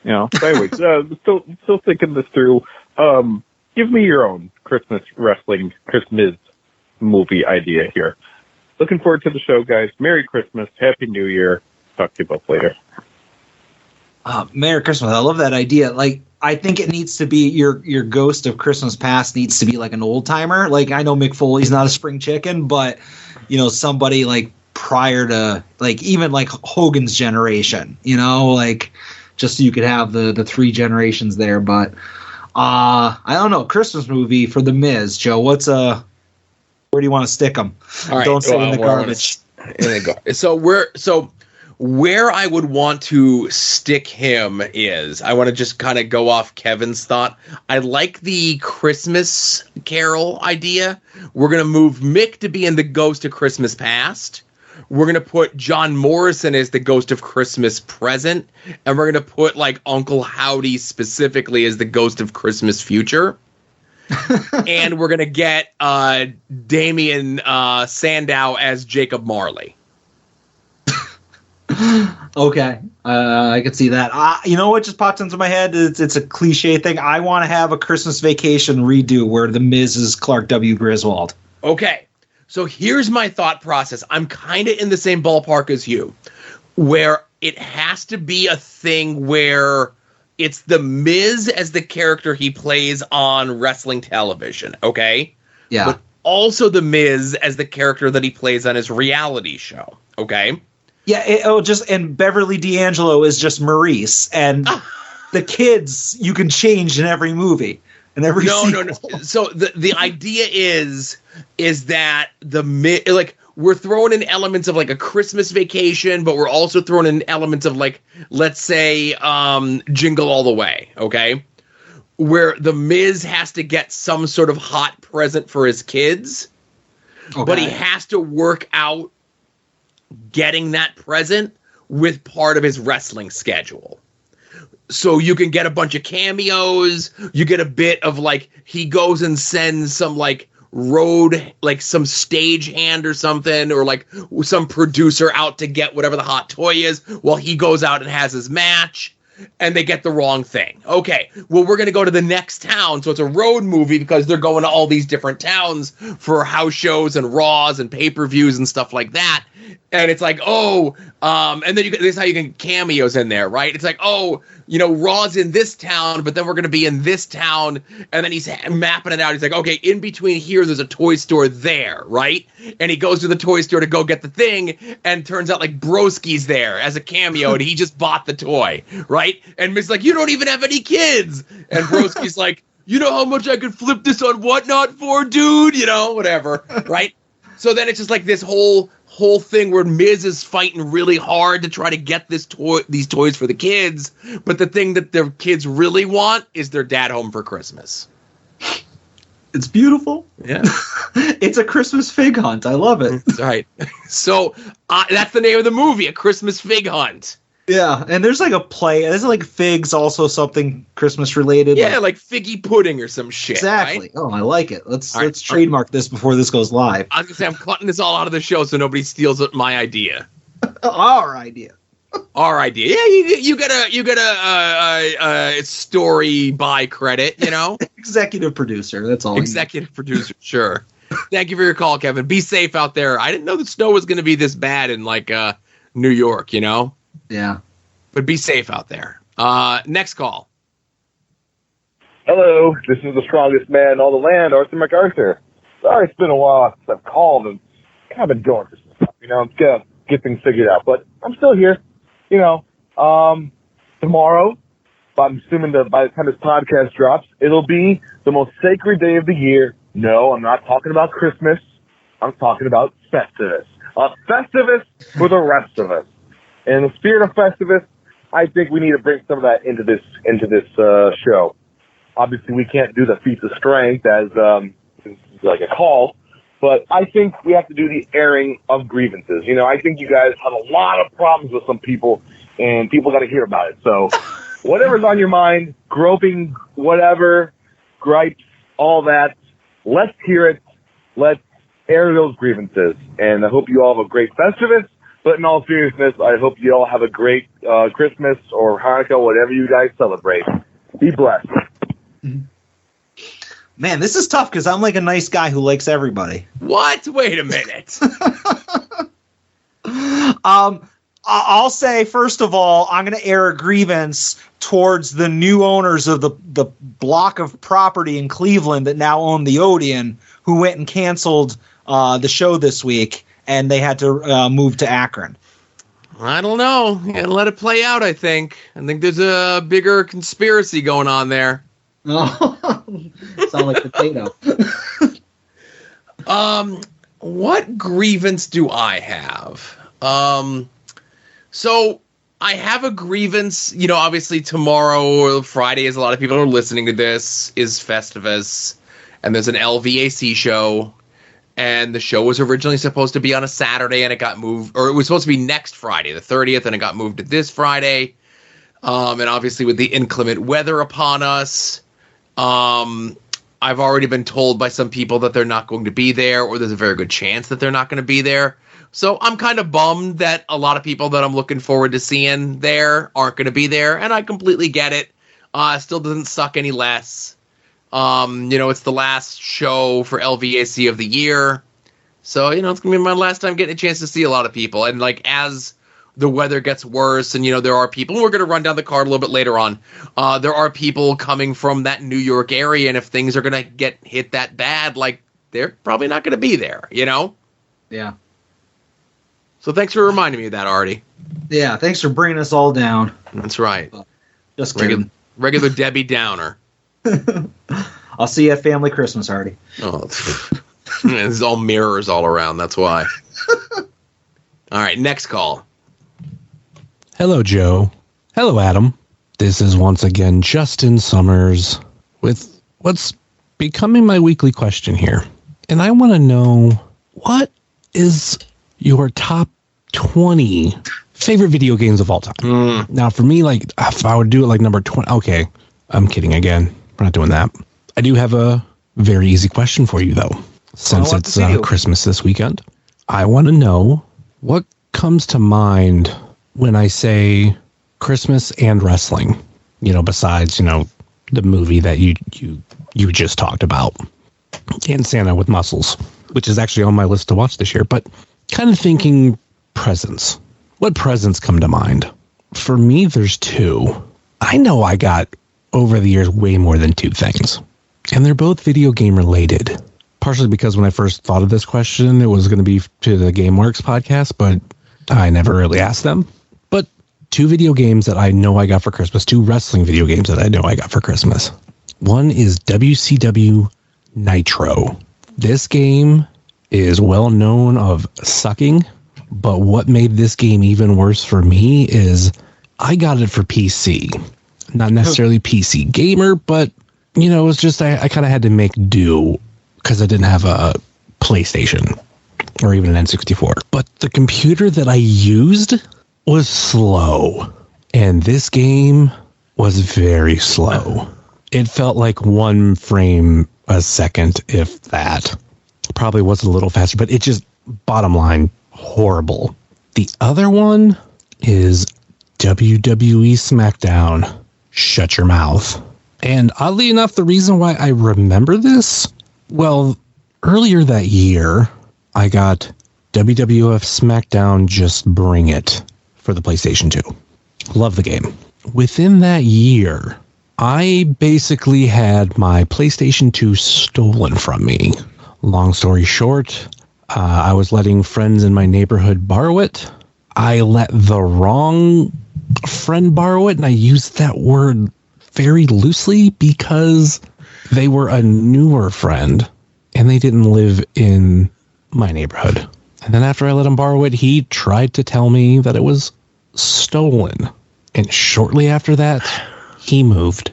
But anyways, still thinking this through. Give me your own Christmas wrestling, Christmas movie idea here. Looking forward to the show, guys. Merry Christmas. Happy New Year. Talk to you both later. Merry Christmas. I love that idea. I think it needs to be your ghost of Christmas past needs to be an old timer. I know Mick Foley's not a spring chicken, but somebody prior to even Hogan's generation, just so you could have the 3 generations there. But I don't know, Christmas movie for The Miz, Joe. Where do you want to stick them? All right, don't say in the garbage. So where I would want to stick him is, I want to just kind of go off Kevin's thought. I like the Christmas Carol idea. We're going to move Mick to be in the Ghost of Christmas Past. We're going to put John Morrison as the Ghost of Christmas Present. And we're going to put Uncle Howdy specifically as the Ghost of Christmas Future. And we're going to get Damian Sandow as Jacob Marley. Okay, I could see that. You know what just popped into my head? It's a cliche thing. I want to have a Christmas Vacation redo where The Miz is Clark W. Griswold. Okay, so here's my thought process. I'm kind of in the same ballpark as you, where it has to be a thing where it's The Miz as the character he plays on wrestling television, okay? Yeah. But also The Miz as the character that he plays on his reality show, okay? Yeah, and Beverly D'Angelo is just Maurice, and the kids you can change in every movie. in every No. So the idea is that we're throwing in elements of like a Christmas Vacation, but we're also throwing in elements of like, let's say, Jingle All the Way, okay? Where the Miz has to get some sort of hot present for his kids, but he has to work out getting that present with part of his wrestling schedule. So you can get a bunch of cameos. You get a bit of like, he goes and sends some like road, like some stagehand or something, or like some producer out to get whatever the hot toy is while he goes out and has his match, and they get the wrong thing. Okay, well, we're going to go to the next town. So it's a road movie because they're going to all these different towns for house shows and Raws and pay-per-views and stuff like that. And it's like, and then this is how you can cameos in there, right? It's like, Raw's in this town, but then we're going to be in this town. And then he's mapping it out. He's like, okay, in between here, there's a toy store there, right? And he goes to the toy store to go get the thing. And turns out like Broski's there as a cameo. And he just bought the toy, right? And Miz like, you don't even have any kids. And Broski's like, you know how much I could flip this on Whatnot for, dude? Whatever, right? So then it's just like this whole thing where Miz is fighting really hard to try to get these toys for the kids, but the thing that their kids really want is their dad home for Christmas. It's beautiful. Yeah. It's a Christmas fig hunt. I love it. Right. So that's the name of the movie, A Christmas Fig Hunt. Yeah, and there's like a play. There's like figs, also something Christmas related. Yeah, like figgy pudding or some shit. Exactly. Right? Oh, I like it. Let's trademark this before this goes live. I was gonna say I'm cutting this all out of the show so nobody steals my idea. Our idea. Our idea. Yeah, you get a story by credit. Executive producer. That's all. Executive producer. Sure. Thank you for your call, Kevin. Be safe out there. I didn't know the snow was going to be this bad in like New York. Yeah. But be safe out there. Next call. Hello, this is the strongest man in all the land, Arthur MacArthur. Sorry it's been a while since I've called and kind of been going through some stuff. I'm going to get things figured out, but I'm still here. Tomorrow, I'm assuming that by the time this podcast drops, it'll be the most sacred day of the year. No, I'm not talking about Christmas. I'm talking about Festivus. A Festivus for the rest of us. In the spirit of Festivus, I think we need to bring some of that into this show. Obviously, we can't do the feats of strength as like a call, but I think we have to do the airing of grievances. I think you guys have a lot of problems with some people, and people got to hear about it. So, whatever's on your mind, groping, whatever, gripes, all that, let's hear it. Let's air those grievances, and I hope you all have a great Festivus. But in all seriousness, I hope you all have a great Christmas or Hanukkah, whatever you guys celebrate. Be blessed. Man, this is tough because I'm like a nice guy who likes everybody. What? Wait a minute. I'll say, first of all, I'm going to air a grievance towards the new owners of the block of property in Cleveland that now own the Odeon, who went and canceled the show this week. And they had to move to Akron. I don't know. You gotta let it play out, I think. I think there's a bigger conspiracy going on there. Oh, sound like potato. What grievance do I have? So I have a grievance. Obviously tomorrow or Friday, as a lot of people are listening to this, is Festivus. And there's an LVAC show. And the show was originally supposed to be on a Saturday, and it got moved, or it was supposed to be next Friday, the 30th, and it got moved to this Friday. And obviously with the inclement weather upon us, I've already been told by some people that they're not going to be there, or there's a very good chance that they're not going to be there. So I'm kind of bummed that a lot of people that I'm looking forward to seeing there aren't going to be there, and I completely get it. Still doesn't suck any less. It's the last show for LVAC of the year. So, it's going to be my last time getting a chance to see a lot of people. And, as the weather gets worse and, there are people, and we're going to run down the card a little bit later on, there are people coming from that New York area, and if things are going to get hit that bad, they're probably not going to be there, Yeah. So thanks for reminding me of that, Artie. Yeah, thanks for bringing us all down. That's right. Just kidding. Regular Debbie Downer. I'll see you at family Christmas, Hardy. Oh, it's all mirrors all around. That's why. All right, next call. Hello, Joe. Hello, Adam. This is once again Justin Summers with what's becoming my weekly question here. And I want to know, what is your top 20 favorite video games of all time? Now, for me, like, if I would do it like number 20, okay, I'm kidding again. We're not doing that. I do have a very easy question for you, though. Since it's Christmas this weekend, I want to know what comes to mind when I say Christmas and wrestling, you know, besides, you know, the movie that you just talked about, and Santa with Muscles, which is actually on my list to watch this year, but kind of thinking presents. What presents come to mind? For me, there's two. I know I got, over the years, way more than two things, and they're both video game related. Partially because when I first thought of this question, it was going to be to the GameWorks podcast, but I never really asked them. But two video games that I know I got for Christmas, two wrestling video games that I know I got for Christmas. One is WCW Nitro. This game is well known of sucking, but what made this game even worse for me is I got it for PC. Not necessarily PC gamer, but, you know, it was just I kind of had to make do because I didn't have a PlayStation or even an N64. But the computer that I used was slow, and this game was very slow. It felt like 1 frame a second, if that. Probably was a little faster, but it just, bottom line, horrible. The other one is WWE SmackDown Shut Your Mouth. And oddly enough, the reason why I remember this, well, earlier that year, I got WWF SmackDown Just Bring It for the PlayStation 2. Love the game. Within that year, I basically had my PlayStation 2 stolen from me. Long story short, I was letting friends in my neighborhood borrow it. I let the wrong friend borrow it, and I used that word very loosely because they were a newer friend and they didn't live in my neighborhood. And then after I let him borrow it, he tried to tell me that it was stolen. And shortly after that, he moved.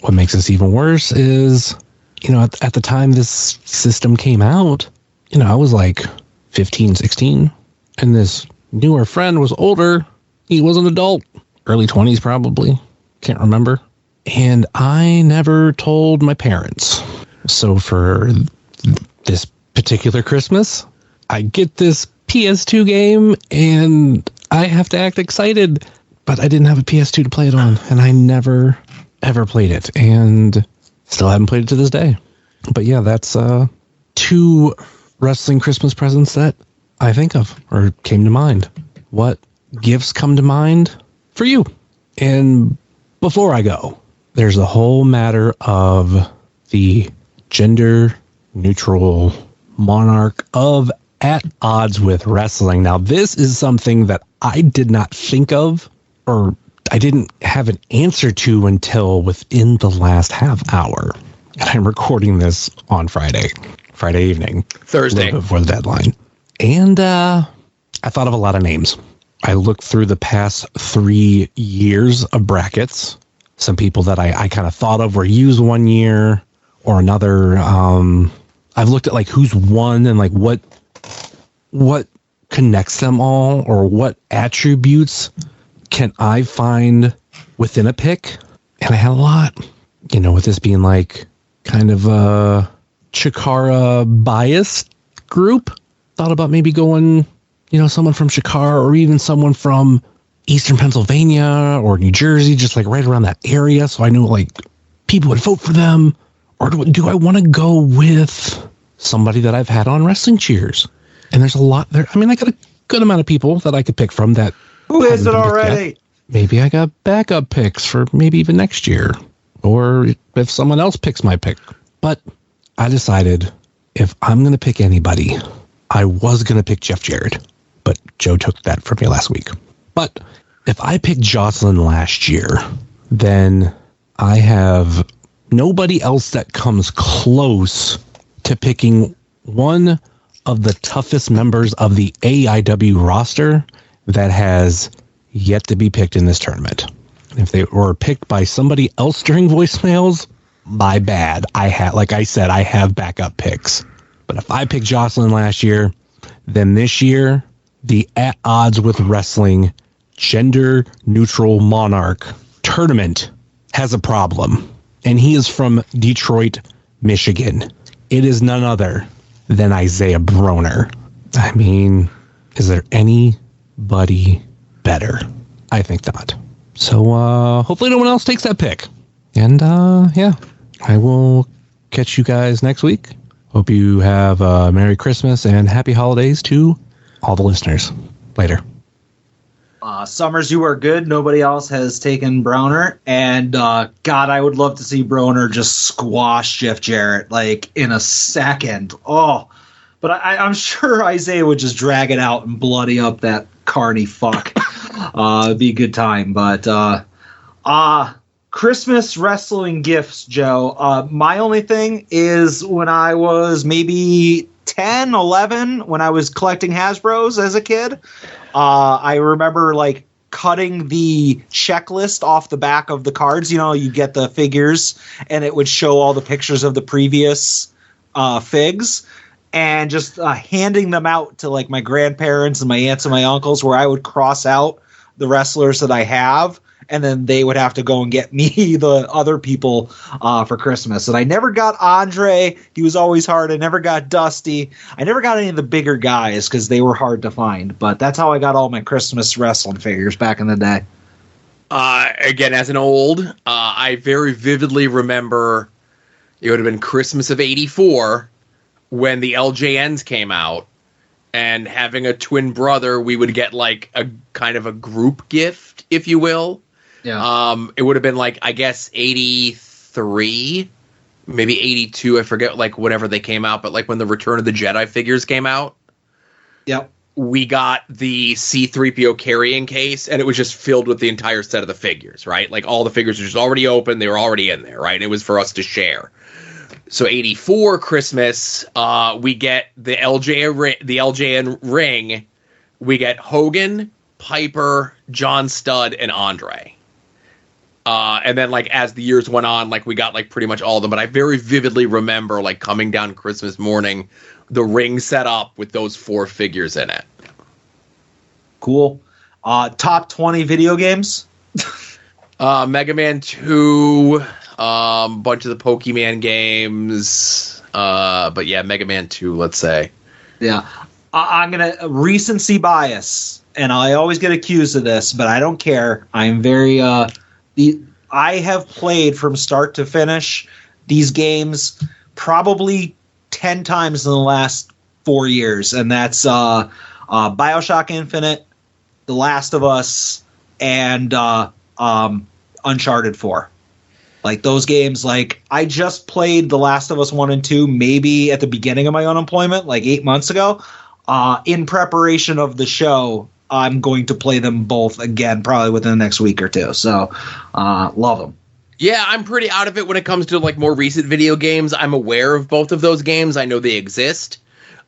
What makes this even worse is, you know, at the time this system came out, you know, I was like 15, 16, and this newer friend was older. He was an adult, early 20s probably, can't remember. And I never told my parents. So for this particular Christmas, I get this PS2 game and I have to act excited, but I didn't have a PS2 to play it on, and I never ever played it, and still haven't played it to this day. But yeah, that's two wrestling Christmas presents that I think of or came to mind. What gifts come to mind for you? And before I go, there's a whole matter of the gender neutral monarch of At Odds with Wrestling. Now, this is something that I did not think of, or I didn't have an answer to until within the last half hour. And I'm recording this on Friday evening. Thursday. Before the deadline. And I thought of a lot of names. I looked through the past 3 years of brackets. Some people that I kind of thought of were used one year or another. I've looked at like who's won and like what connects them all, or what attributes can I find within a pick. And I had a lot, you know, with this being like kind of a Chikara biased group. Thought about maybe going, you know, someone from Chikara or even someone from Eastern Pennsylvania or New Jersey, just like right around that area. So I knew like people would vote for them. Or do I want to go with somebody that I've had on Wrestling Cheers? And there's a lot there. I mean, I got a good amount of people that I could pick from that. Who is it already? Maybe I got backup picks for maybe even next year. Or if someone else picks my pick. But I decided if I'm going to pick anybody, I was going to pick Jeff Jarrett. But Joe took that from me last week. But if I picked Jocelyn last year, then I have nobody else that comes close to picking one of the toughest members of the AIW roster that has yet to be picked in this tournament. If they were picked by somebody else during voicemails, my bad. Like I said, I have backup picks. But if I picked Jocelyn last year, then this year, the At Odds with Wrestling Gender Neutral Monarch tournament has a problem. And he is from Detroit, Michigan. It is none other than Isaiah Broner. I mean, is there anybody better? I think not. So hopefully no one else takes that pick. And yeah, I will catch you guys next week. Hope you have a Merry Christmas and Happy Holidays to all the listeners. Later. Summers, you are good. Nobody else has taken Broner. And God, I would love to see Broner just squash Jeff Jarrett like in a second. Oh, but I'm sure Isaiah would just drag it out and bloody up that carny fuck. It'd be a good time. But Christmas wrestling gifts, Joe. My only thing is when I was maybe 10, 11, when I was collecting Hasbros as a kid, I remember like cutting the checklist off the back of the cards. You know, you get the figures and it would show all the pictures of the previous figs, and just handing them out to like my grandparents and my aunts and my uncles, where I would cross out the wrestlers that I have, and then they would have to go and get me the other people for Christmas. And I never got Andre. He was always hard. I never got Dusty. I never got any of the bigger guys because they were hard to find. But that's how I got all my Christmas wrestling figures back in the day. Again, as an old, I very vividly remember it would have been Christmas of '84 when the LJNs came out. And having a twin brother, we would get like a kind of a group gift, if you will. Yeah. It would have been like, I guess, 83, maybe 82. I forget, like, whenever they came out. But like when the Return of the Jedi figures came out. Yep. We got the C-3PO carrying case, and it was just filled with the entire set of the figures, right? Like all the figures were just already open. They were already in there, right? And it was for us to share. So 84 Christmas, we get the LJN ring. We get Hogan, Piper, John Studd, and Andre. And then like as the years went on, like we got like pretty much all of them. But I very vividly remember like coming down Christmas morning, the ring set up with those 4 figures in it. Cool. Top 20 video games? Mega Man 2. Bunch of the Pokemon games, but yeah, Mega Man 2, let's say. Yeah, I'm gonna recency bias, and I always get accused of this, but I don't care. I'm very I have played from start to finish these games probably 10 times in the last 4 years, and that's BioShock Infinite, The Last of Us, and Uncharted 4. Like those games, like I just played The Last of Us 1 and 2 maybe at the beginning of my unemployment, like 8 months ago. In preparation of the show, I'm going to play them both again, probably within the next week or two. So, love them. Yeah, I'm pretty out of it when it comes to like more recent video games. I'm aware of both of those games. I know they exist.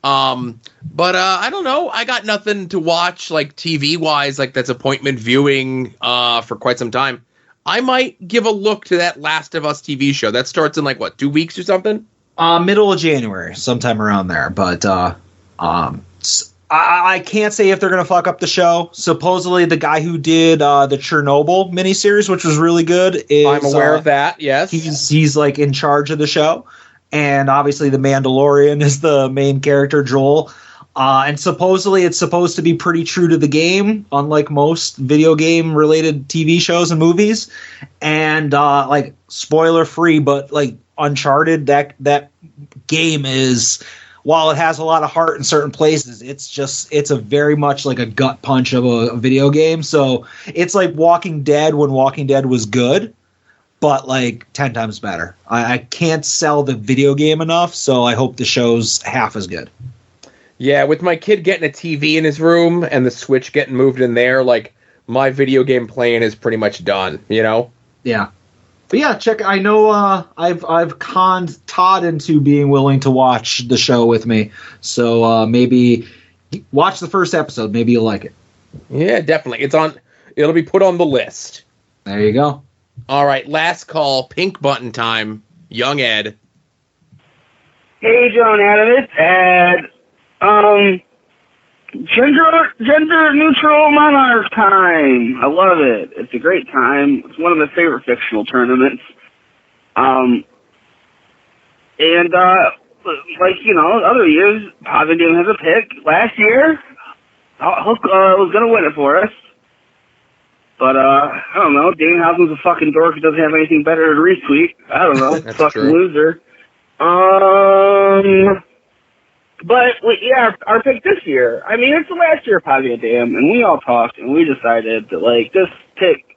But I don't know. I got nothing to watch like TV wise, like that's appointment viewing for quite some time. I might give a look to that Last of Us TV show. That starts in like what, 2 weeks or something? Middle of January, sometime around there. But I can't say if they're going to fuck up the show. Supposedly, the guy who did the Chernobyl miniseries, which was really good, is I'm aware of that. Yes, he's like in charge of the show, and obviously the Mandalorian is the main character, Joel. And supposedly it's supposed to be pretty true to the game, unlike most video game related TV shows and movies. And like spoiler free, but like Uncharted, that game is, while it has a lot of heart in certain places, it's a very much like a gut punch of a video game. So it's like Walking Dead when Walking Dead was good, but like 10 times better. I can't sell the video game enough, so I hope the show's half as good. Yeah, with my kid getting a TV in his room and the Switch getting moved in there, like, my video game playing is pretty much done, you know? Yeah. But yeah, check. I know I've conned Todd into being willing to watch the show with me. So maybe watch the first episode. Maybe you'll like it. Yeah, definitely. It'll be put on the list. There you go. All right, last call. Pink button time. Young Ed. Hey, John Adam, it's Ed. Gender neutral monarch time. I love it. It's a great time. It's one of my favorite fictional tournaments. And like, you know, other years, Pavilion has a pick. Last year, Hook was gonna win it for us. But, I don't know, Danhausen's a fucking dork who doesn't have anything better to retweet. I don't know. That's fucking true. Loser. But, yeah, our pick this year, I mean, it's the last year of Pavia Dam, and we all talked, and we decided that, like, this pick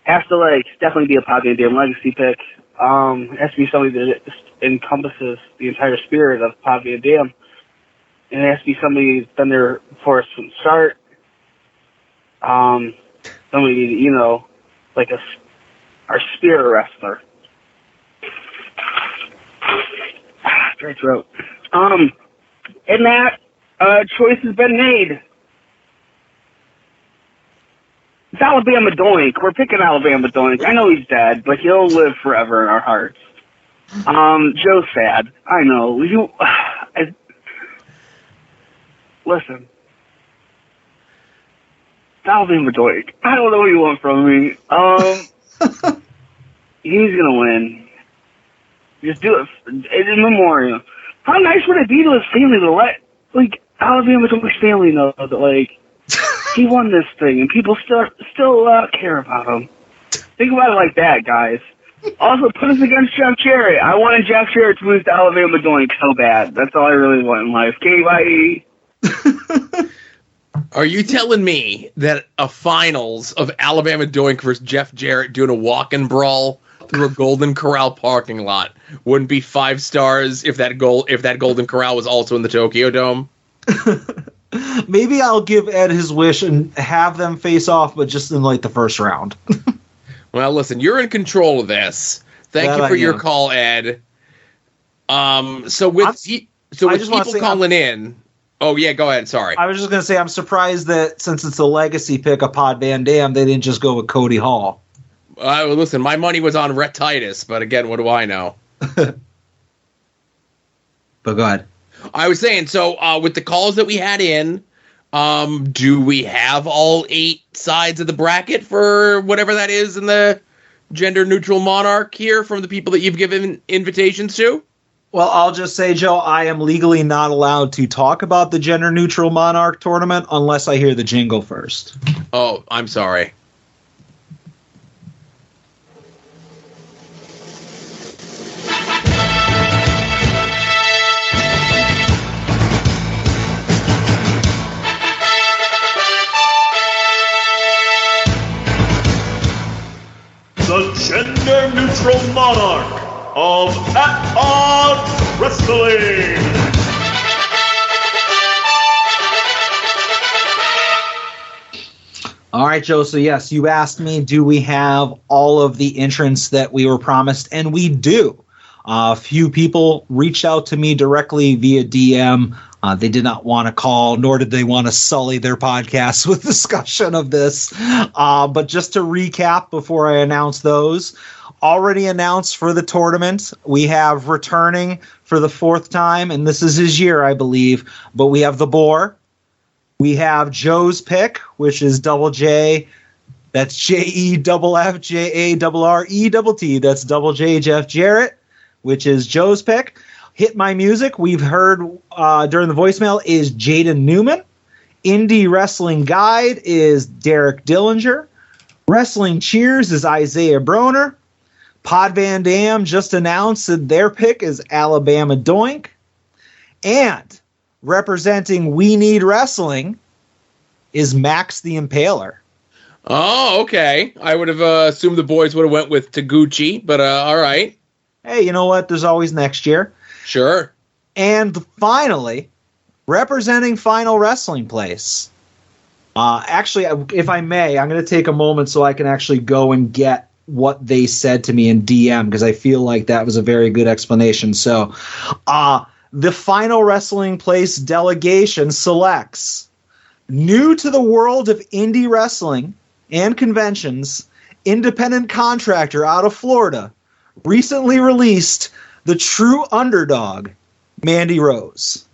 has to, like, definitely be a Pavia Dam legacy pick. It has to be somebody that encompasses the entire spirit of Pavia Dam. And it has to be somebody that's been there for us from the start. Somebody, you know, like our spirit wrestler. Dry throat. And that choice has been made. It's Alabama Doink. We're picking Alabama Doink. I know he's dead, but he'll live forever in our hearts. Joe's sad. I know. Listen. It's Alabama Doink. I don't know what you want from me. He's gonna win. Just do it in memoriam. How nice would it be to his family to let, like, Alabama Doink's family know that, like, he won this thing and people still care about him. Think about it like that, guys. Also, put us against Jeff Jarrett. I wanted Jeff Jarrett to lose to Alabama Doink so bad. That's all I really want in life. Okay, bye. Are you telling me that a finals of Alabama Doink versus Jeff Jarrett doing a walk-in brawl through a Golden Corral parking lot wouldn't be 5 stars if that Golden Corral was also in the Tokyo Dome? Maybe I'll give Ed his wish and have them face off, but just in like the first round. Well, listen, you're in control of this. Thank you for your call, Ed. So with people calling in. Oh yeah, go ahead. Sorry. I was just gonna say I'm surprised that since it's a legacy pick of Pod Van Dam, they didn't just go with Cody Hall. Listen, my money was on Rhett Titus, but again, what do I know? But go ahead. I was saying, so with the calls that we had in, do we have all 8 sides of the bracket for whatever that is in the gender neutral monarch here from the people that you've given invitations to? Well, I'll just say, Joe, I am legally not allowed to talk about the gender neutral monarch tournament unless I hear the jingle first. Oh, I'm sorry. The gender neutral monarch of At Odds Wrestling. All right, Joe. So yes, you asked me, do we have all of the entrants that we were promised? And we do. A few people reached out to me directly via DM. They did not want to call, nor did they want to sully their podcast with discussion of this. But just to recap before I announce those, already announced for the tournament, we have returning for the 4th time, and this is his year, I believe, but we have the Boar. We have Joe's pick, which is Double J. That's JEFFJARRETT. That's Double J Jeff Jarrett, which is Joe's pick. Hit My Music, we've heard during the voicemail, is Jaden Newman. Indie Wrestling Guide is Derek Dillinger. Wrestling Cheers is Isaiah Broner. Pod Van Dam just announced that their pick is Alabama Doink. And representing We Need Wrestling is Max the Impaler. Oh, okay. I would have assumed the boys would have went with Taguchi, but all right. Hey, you know what? There's always next year. Sure. And finally, representing Final Wrestling Place. Actually, if I may, I'm going to take a moment so I can actually go and get what they said to me in DM because I feel like that was a very good explanation. So, the Final Wrestling Place delegation selects new to the world of indie wrestling and conventions, independent contractor out of Florida, recently released the true underdog, Mandy Rose.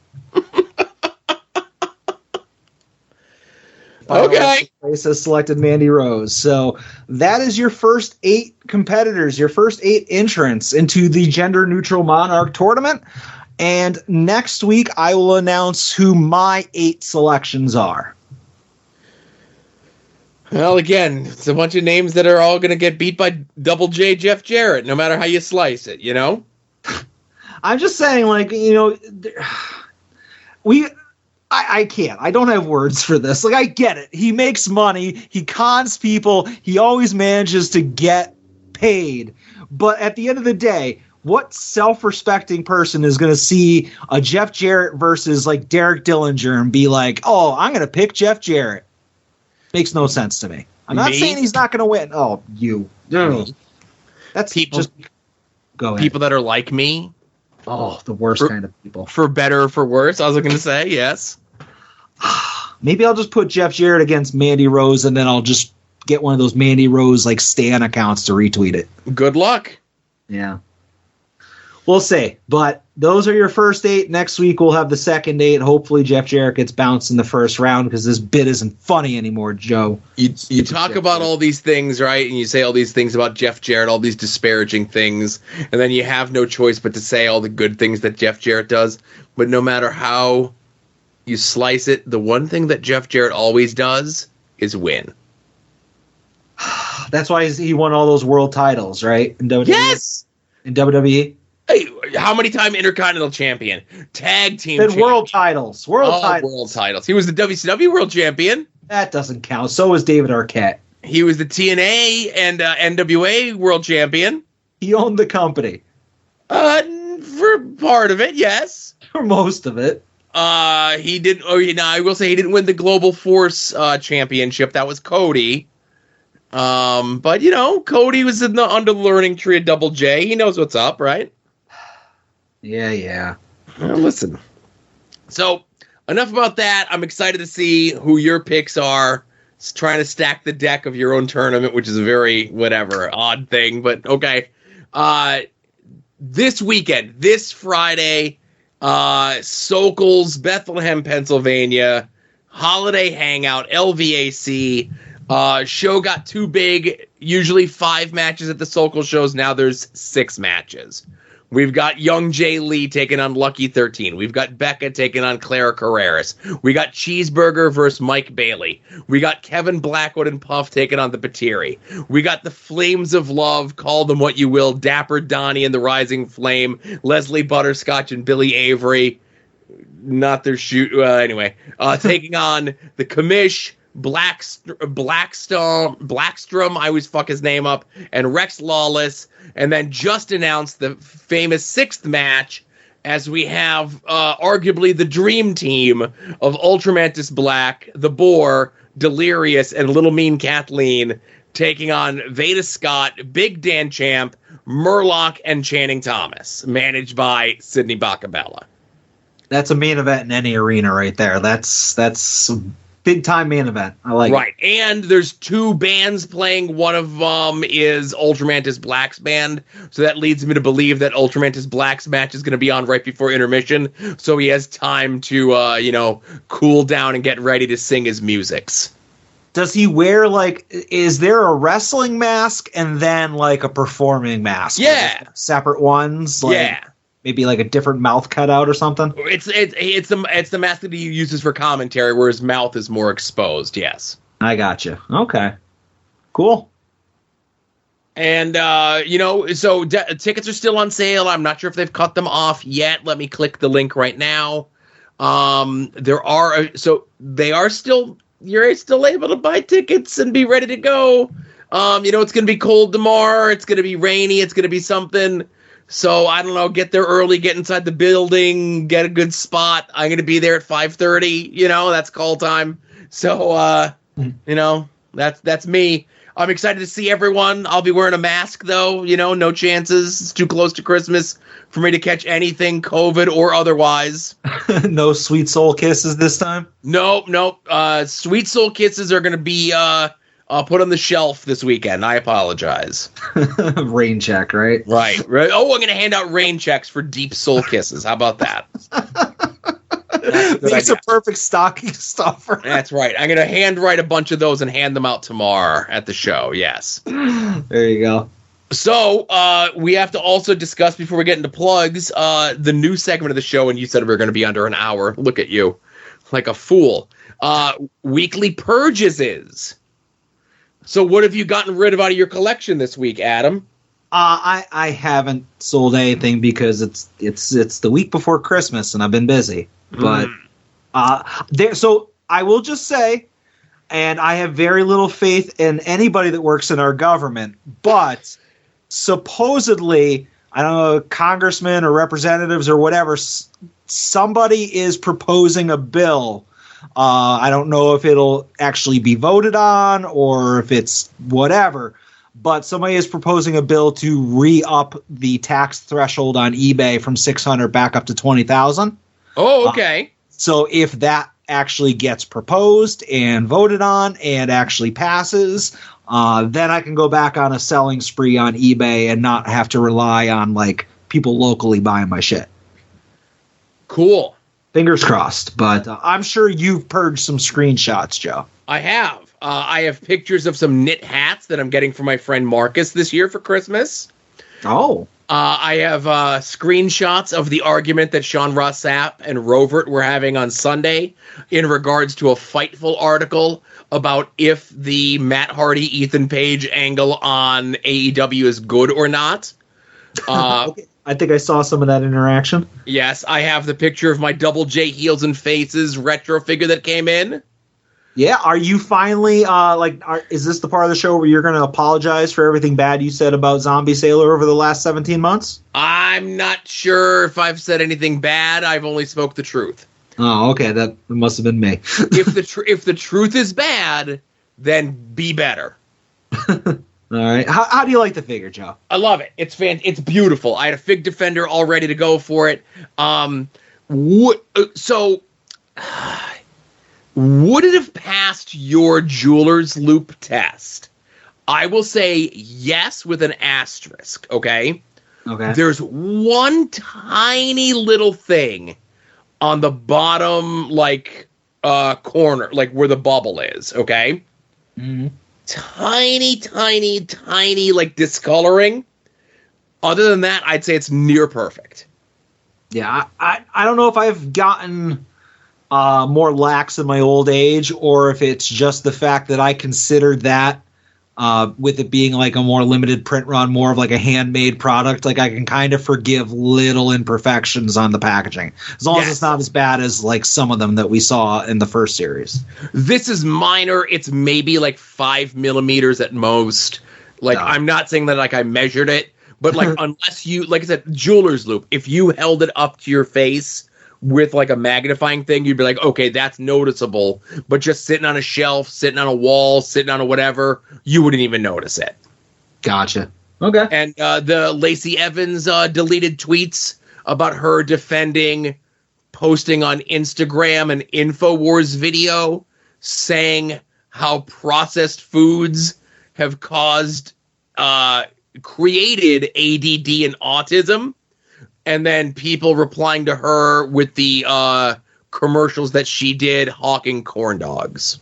Okay. Place has selected Mandy Rose. So that is your first 8 competitors, your first 8 entrants into the Gender Neutral Monarch tournament. And next week, I will announce who my 8 selections are. Well, again, it's a bunch of names that are all going to get beat by Double J Jeff Jarrett, no matter how you slice it, you know? I'm just saying, like, I can't. I don't have words for this. Like, I get it. He makes money. He cons people. He always manages to get paid. But at the end of the day, what self-respecting person is going to see a Jeff Jarrett versus, like, Derek Dillinger and be like, oh, I'm going to pick Jeff Jarrett? Makes no sense to me. I'm not saying he's not going to win. Oh, you. No. That's people. Just go ahead. People that are like me. Oh, the worst kind of people. For better or for worse, I was going to say, yes. Maybe I'll just put Jeff Jarrett against Mandy Rose, and then I'll just get one of those Mandy Rose, like, Stan accounts to retweet it. Good luck. Yeah. We'll see. But those are your first 8. Next week we'll have the second 8. Hopefully Jeff Jarrett gets bounced in the first round because this bit isn't funny anymore, Joe. You talk about all these things, right? And you say all these things about Jeff Jarrett, all these disparaging things, and then you have no choice but to say all the good things that Jeff Jarrett does. But no matter how you slice it, the one thing that Jeff Jarrett always does is win. That's why he won all those world titles, right? In WWE? Yes! In WWE? Hey, how many time Intercontinental Champion? Tag Team Then Champion. world titles. World titles. He was the WCW World Champion. That doesn't count. So was David Arquette. He was the TNA and NWA World Champion. He owned the company. For part of it, yes. For most of it. He didn't. I will say he didn't win the Global Force Championship. That was Cody. But Cody was under the learning tree of Double J. He knows what's up, right? Yeah. Well, listen. So enough about that. I'm excited to see who your picks are. It's trying to stack the deck of your own tournament, which is a very odd thing, but okay. This weekend, this Friday, Sokol's Bethlehem, Pennsylvania, holiday hangout, LVAC. Show got too big. Usually 5 matches at the Sokol shows. Now there's 6 matches. We've got Young Jay Lee taking on Lucky 13. We've got Becca taking on Clara Carreras. We got Cheeseburger versus Mike Bailey. We got Kevin Blackwood and Puff taking on the Patiri. We got the Flames of Love, call them what you will, Dapper Donnie and the Rising Flame, Leslie Butterscotch and Billy Avery. Not their shoot. Anyway, taking on the Commish, Blackstrom, I always fuck his name up, and Rex Lawless, and then just announced the famous 6th match as we have arguably the dream team of Ultramantis Black, The Boar, Delirious, and Little Mean Kathleen taking on Veda Scott, Big Dan Champ, Murloc, and Channing Thomas, managed by Sydney Bacabella. That's a main event in any arena right there. That's big time main event. I like right. It. And there's 2 bands playing. One of them is Ultramantis Black's band. So that leads me to believe that Ultramantis Black's match is going to be on right before intermission. So he has time to, cool down and get ready to sing his musics. Does he wear, is there a wrestling mask and then, a performing mask? Yeah. Separate ones? Yeah. Maybe a different mouth cutout or something. It's the mask that he uses for commentary, where his mouth is more exposed. Yes, I gotcha. Okay, cool. And so tickets are still on sale. I'm not sure if they've cut them off yet. Let me click the link right now. They are still. You're still able to buy tickets and be ready to go. It's going to be cold tomorrow. It's going to be rainy. It's going to be something. So, I don't know, get there early, get inside the building, get a good spot. I'm going to be there at 5:30, that's call time. So, That's me. I'm excited to see everyone. I'll be wearing a mask, though. No chances. It's too close to Christmas for me to catch anything, COVID or otherwise. No sweet soul kisses this time? Nope. Sweet soul kisses are going to be put on the shelf this weekend. I apologize. Rain check, right? Right. Oh, I'm going to hand out rain checks for deep soul kisses. How about that? Makes a perfect stocking stuffer. That's right. I'm going to handwrite a bunch of those and hand them out tomorrow at the show. Yes. There you go. So we have to also discuss, before we get into plugs, the new segment of the show, and you said we were going to be under an hour. Look at you. Like a fool. Weekly Purges is. So what have you gotten rid of out of your collection this week, Adam? I haven't sold anything because it's the week before Christmas and I've been busy. But so I will just say, and I have very little faith in anybody that works in our government, but supposedly, I don't know, congressmen or representatives or whatever, somebody is proposing a bill. I don't know if it'll actually be voted on or if it's whatever, but somebody is proposing a bill to re-up the tax threshold on eBay from 600 back up to 20,000. Oh, okay. So if that actually gets proposed and voted on and actually passes, then I can go back on a selling spree on eBay and not have to rely on like people locally buying my shit. Cool. Fingers crossed. But I'm sure you've purged some screenshots, Joe. I have. I have pictures of some knit hats that I'm getting from my friend Marcus this year for Christmas. Oh. I have screenshots of the argument that Sean Ross Sapp and Rovert were having on Sunday in regards to a Fightful article about if the Matt Hardy, Ethan Page angle on AEW is good or not. Okay. I think I saw some of that interaction. Yes, I have the picture of my Double J Heels and Faces retro figure that came in. Yeah, are you finally is this the part of the show where you're going to apologize for everything bad you said about Zombie Sailor over the last 17 months? I'm not sure if I've said anything bad. I've only spoke the truth. Oh, okay, that must have been me. If the truth is bad, then be better. All right. How do you like the figure, Joe? I love it. It's beautiful. I had a Fig Defender all ready to go for it. Would it have passed your jeweler's loop test? I will say yes with an asterisk, okay? Okay. There's one tiny little thing on the bottom, corner, like where the bubble is, okay? Mm-hmm. Tiny, like, discoloring. Other than that, I'd say it's near perfect. Yeah, I don't know if I've gotten more lax in my old age, or if it's just the fact that I consider that with it being like a more limited print run, more of like a handmade product, like I can kind of forgive little imperfections on the packaging, as long as it's not as bad as like some of them that we saw in the first series. This is minor. It's maybe like 5 millimeters at most. Like, I'm not saying that like I measured it, but like unless you, like I said, jeweler's loop, if you held it up to your face with like a magnifying thing, you'd be like, okay, that's noticeable. But just sitting on a shelf, sitting on a wall, sitting on a whatever, you wouldn't even notice it. Gotcha. Okay. And the Lacey Evans deleted tweets about her posting on Instagram an InfoWars video saying how processed foods have created ADD and autism. And then people replying to her with the commercials that she did hawking corn dogs.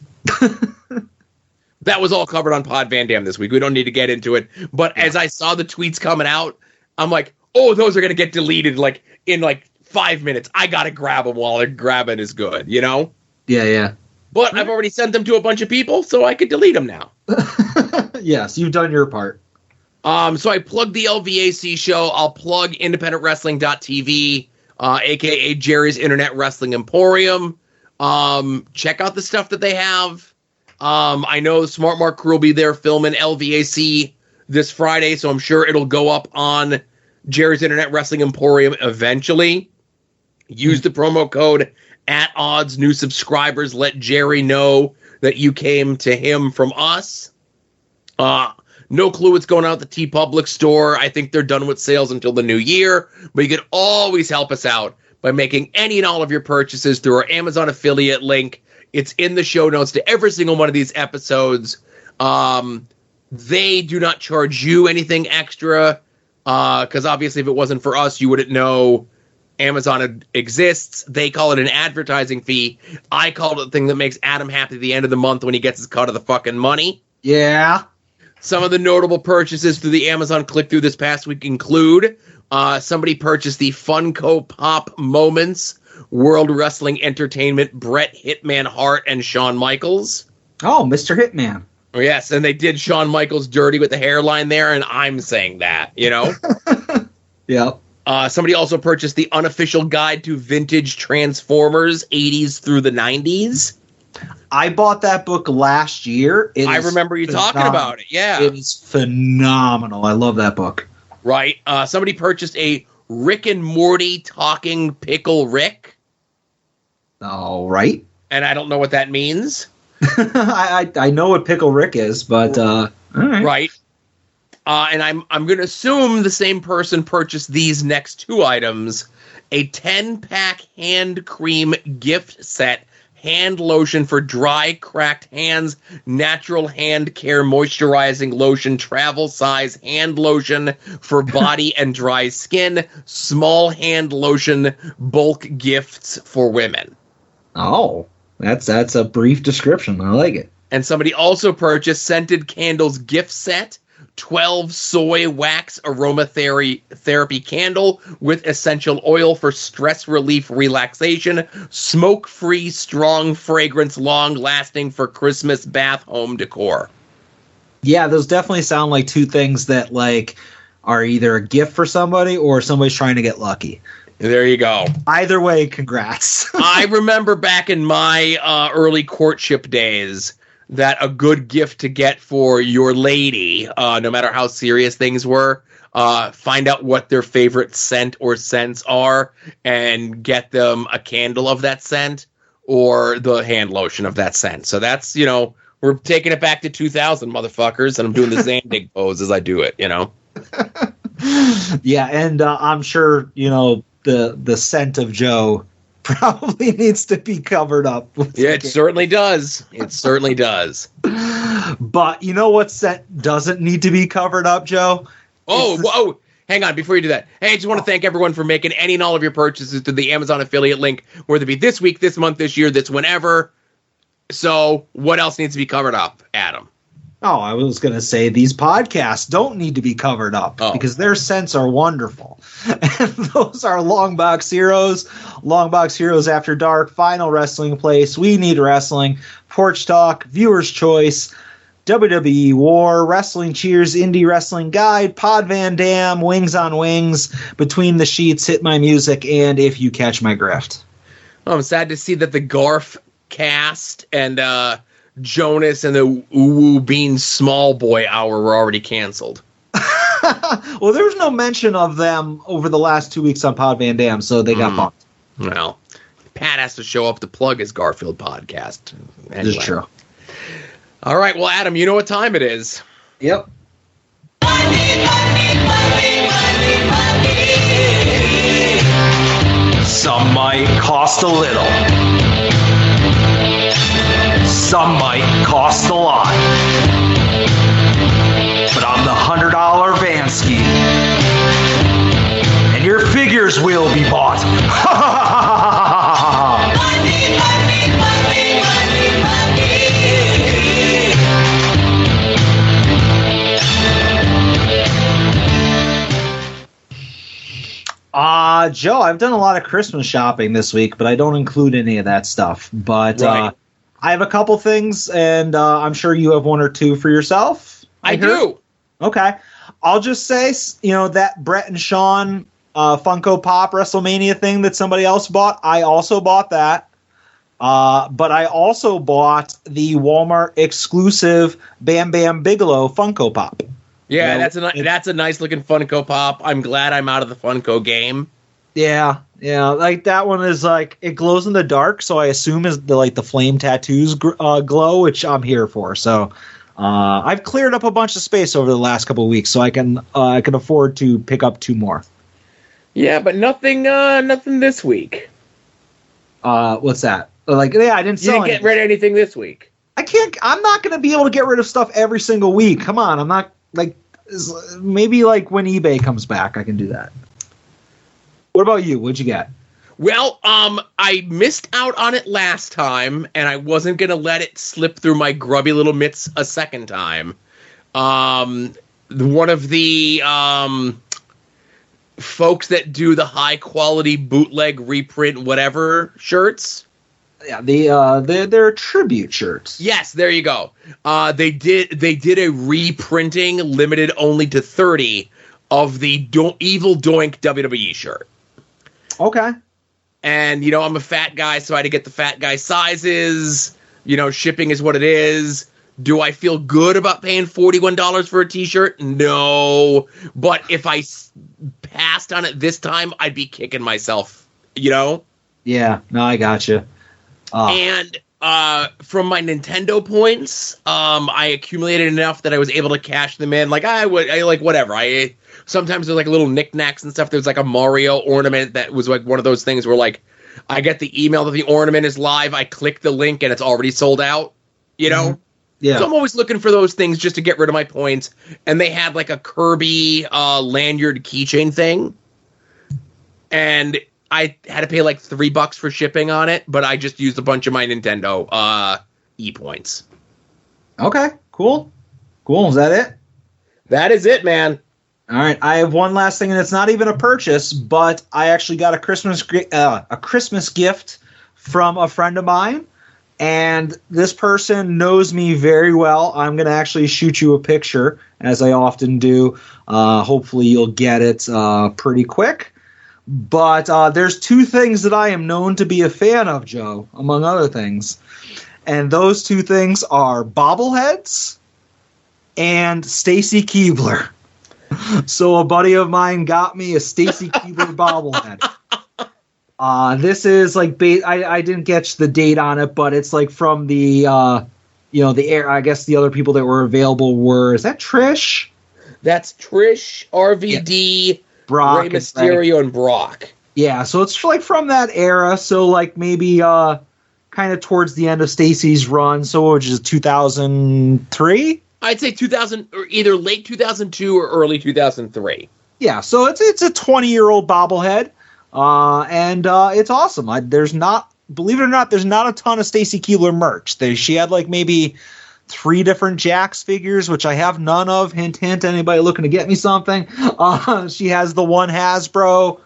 That was all covered on Pod Van Dam this week. We don't need to get into it. But as I saw the tweets coming out, I'm like, oh, those are going to get deleted in 5 minutes. I got to grab them while grabbing is good, you know? Yeah. But I've already sent them to a bunch of people, so I could delete them now. Yes, you've done your part. So I plugged the LVAC show. I'll plug independentwrestling.tv, a.k.a. Jerry's Internet Wrestling Emporium. Check out the stuff that they have. I know Smart Mark Crew will be there filming LVAC this Friday, so I'm sure it'll go up on Jerry's Internet Wrestling Emporium eventually. Use the promo code @odds. New subscribers, let Jerry know that you came to him from us. No clue what's going on at the TeePublic store. I think they're done with sales until the new year, but you can always help us out by making any and all of your purchases through our Amazon affiliate link. It's in the show notes to every single one of these episodes. They do not charge you anything extra, because obviously if it wasn't for us, you wouldn't know Amazon exists. They call it an advertising fee. I call it the thing that makes Adam happy at the end of the month when he gets his cut of the fucking money. Yeah. Some of the notable purchases through the Amazon click-through this past week include somebody purchased the Funko Pop Moments World Wrestling Entertainment Bret Hitman Hart and Shawn Michaels. Oh, Mr. Hitman. Oh, yes, and they did Shawn Michaels dirty with the hairline there, and I'm saying that, you know? Yep. Somebody also purchased the unofficial guide to vintage Transformers 80s through the 90s. I bought that book last year. I remember you talking about it, yeah. It is phenomenal. I love that book. Right. Somebody purchased a Rick and Morty talking Pickle Rick. All right. And I don't know what that means. I know what Pickle Rick is, but all right. Right. And I'm going to assume the same person purchased these next two items: a 10-pack hand cream gift set, hand lotion for dry, cracked hands, natural hand care moisturizing lotion, travel size hand lotion for body and dry skin, small hand lotion, bulk gifts for women. Oh, that's a brief description. I like it. And somebody also purchased scented candles gift set, 12 soy wax aromatherapy candle with essential oil for stress relief relaxation, smoke-free strong fragrance long lasting for Christmas bath home decor. Yeah, those definitely sound like two things that like are either a gift for somebody or somebody's trying to get lucky. There you go. Either way, congrats. I remember back in my early courtship days that a good gift to get for your lady, no matter how serious things were, find out what their favorite scent or scents are and get them a candle of that scent or the hand lotion of that scent. So that's, you know, we're taking it back to 2000, motherfuckers, and I'm doing the Zandig pose as I do it, you know. Yeah, and I'm sure, you know, the scent of Joe probably needs to be covered up. Yeah, it certainly does. It certainly does. But you know what scent doesn't need to be covered up, Joe? Whoa. Hang on, before you do that. Hey, I just want to thank everyone for making any and all of your purchases through the Amazon affiliate link, whether it be this week, this month, this year, this whenever. So what else needs to be covered up, Adam? Oh, I was going to say these podcasts don't need to be covered up because their scents are wonderful. And those are Long Box Heroes, Long Box Heroes After Dark, Final Wrestling Place, We Need Wrestling, Porch Talk, Viewer's Choice, WWE War, Wrestling Cheers, Indie Wrestling Guide, Pod Van Dam, Wings on Wings, Between the Sheets, Hit My Music, and If You Catch My Grift. I'm sad to see that the Garf cast and Jonas and the Uwu Bean Small Boy Hour were already canceled. Well, there was no mention of them over the last 2 weeks on Pod Van Dam, so they got bumped. Well, Pat has to show up to plug his Garfield podcast. Anyway. This is true. All right, well, Adam, you know what time it is. Yep. Some might cost a little. Some might cost a lot. But I'm the $100 Vansky. And your figures will be bought. Joe, I've done a lot of Christmas shopping this week, but I don't include any of that stuff. But I have a couple things, and I'm sure you have one or two for yourself. I do. Okay. I'll just say, you know, that Brett and Sean Funko Pop WrestleMania thing that somebody else bought, I also bought that. But I also bought the Walmart exclusive Bam Bam Bigelow Funko Pop. Yeah, that's a nice looking Funko Pop. I'm glad I'm out of the Funko game. Yeah, like that one is like it glows in the dark, so I assume is the flame tattoos glow, which I'm here for. So I've cleared up a bunch of space over the last couple of weeks, so I can afford to pick up 2 more. Yeah, but nothing this week. What's that? I didn't sell. You didn't get rid of anything this week. I'm not going to be able to get rid of stuff every single week. Come on, I'm not maybe when eBay comes back, I can do that. What about you? What'd you get? Well, I missed out on it last time, and I wasn't going to let it slip through my grubby little mitts a second time. One of the folks that do the high-quality bootleg reprint whatever shirts. Yeah, they're tribute shirts. Yes, there you go. They did a reprinting limited only to 30 of the Evil Doink WWE shirt. Okay. And, I'm a fat guy, so I had to get the fat guy sizes. Shipping is what it is. Do I feel good about paying $41 for a t-shirt? No. But if I passed on it this time, I'd be kicking myself, Yeah, no, I gotcha. And from my Nintendo points, I accumulated enough that I was able to cash them in. Whatever. Sometimes there's little knickknacks and stuff. There's a Mario ornament that was one of those things where I get the email that the ornament is live. I click the link and it's already sold out. Yeah. So I'm always looking for those things just to get rid of my points. And they had a Kirby lanyard keychain thing, and I had to pay $3 for shipping on it, but I just used a bunch of my Nintendo e-points. Okay, cool. Is that it? That is it, man. All right, I have one last thing, and it's not even a purchase, but I actually got a Christmas gift from a friend of mine, and this person knows me very well. I'm going to actually shoot you a picture, as I often do. Hopefully you'll get it pretty quick. But there's 2 things that I am known to be a fan of, Joe, among other things. And those 2 things are bobbleheads and Stacy Keibler. So a buddy of mine got me a Stacy Keibler bobblehead. This is I didn't catch the date on it, but it's from the the air. I guess the other people that were available is that Trish? That's Trish, RVD, Brock, Rey Mysterio, and Brock. Yeah, so it's from that era. So maybe kind of towards the end of Stacy's run. So which is 2003. I'd say 2000, or either late 2002 or early 2003. Yeah, so it's a 20-year-old bobblehead, and it's awesome. Believe it or not, there's not a ton of Stacy Keibler merch. She had maybe 3 different Jax figures, which I have none of. Hint, hint. Anybody looking to get me something? She has the one Hasbro,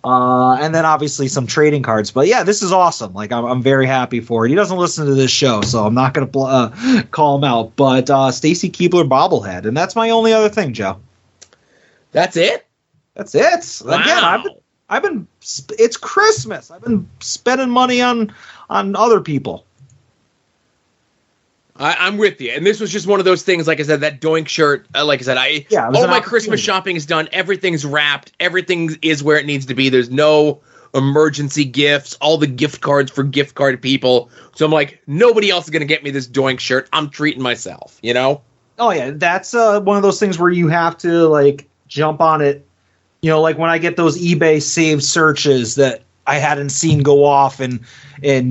and then obviously some trading cards. But yeah, this is awesome. I'm very happy for it. He doesn't listen to this show, so I'm not going to call him out. But Stacy Keibler bobblehead, and that's my only other thing, Joe. That's it. That's it. Wow. Again, I've been. It's Christmas. I've been spending money on other people. I'm with you, and this was just one of those things. Like I said, that Doink shirt. Like I said, all my Christmas shopping is done. Everything's wrapped. Everything is where it needs to be. There's no emergency gifts. All the gift cards for gift card people. So I'm like, nobody else is gonna get me this Doink shirt. I'm treating myself. Oh yeah, that's one of those things where you have to jump on it. When I get those eBay saved searches that I hadn't seen go off in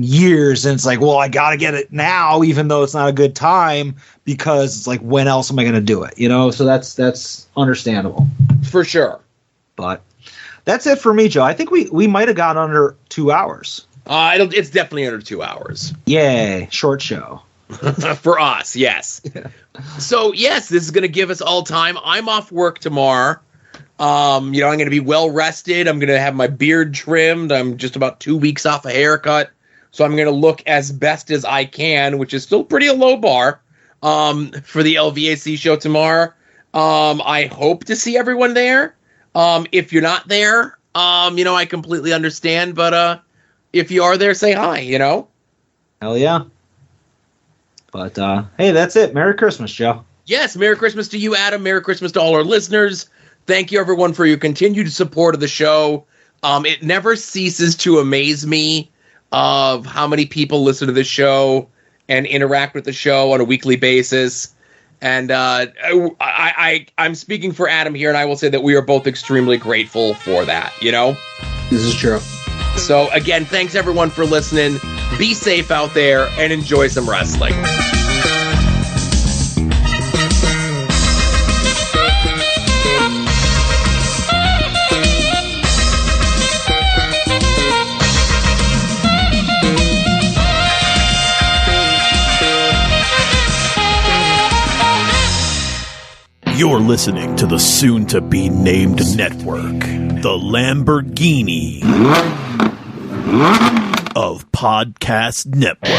years, and it's I got to get it now, even though it's not a good time, because it's when else am I going to do it? So that's understandable for sure. But that's it for me, Joe. I think we might have got under 2 hours. It's definitely under 2 hours. Yay, short show. For us, yes. So yes, this is going to give us all time. I'm off work tomorrow. I'm going to be well rested. I'm going to have my beard trimmed. I'm just about 2 weeks off a haircut. So I'm going to look as best as I can, which is still pretty a low bar, for the LVAC show tomorrow. I hope to see everyone there. If you're not there, I completely understand. But if you are there, say hi, Hell yeah. But, hey, that's it. Merry Christmas, Joe. Yes, Merry Christmas to you, Adam. Merry Christmas to all our listeners. Thank you, everyone, for your continued support of the show. It never ceases to amaze me of how many people listen to the show and interact with the show on a weekly basis. And I'm speaking for Adam here, and I will say that we are both extremely grateful for that, you know? This is true. So, again, thanks everyone for listening. Be safe out there and enjoy some wrestling. You're listening to the soon-to-be-named network, the Lamborghini of podcast networks.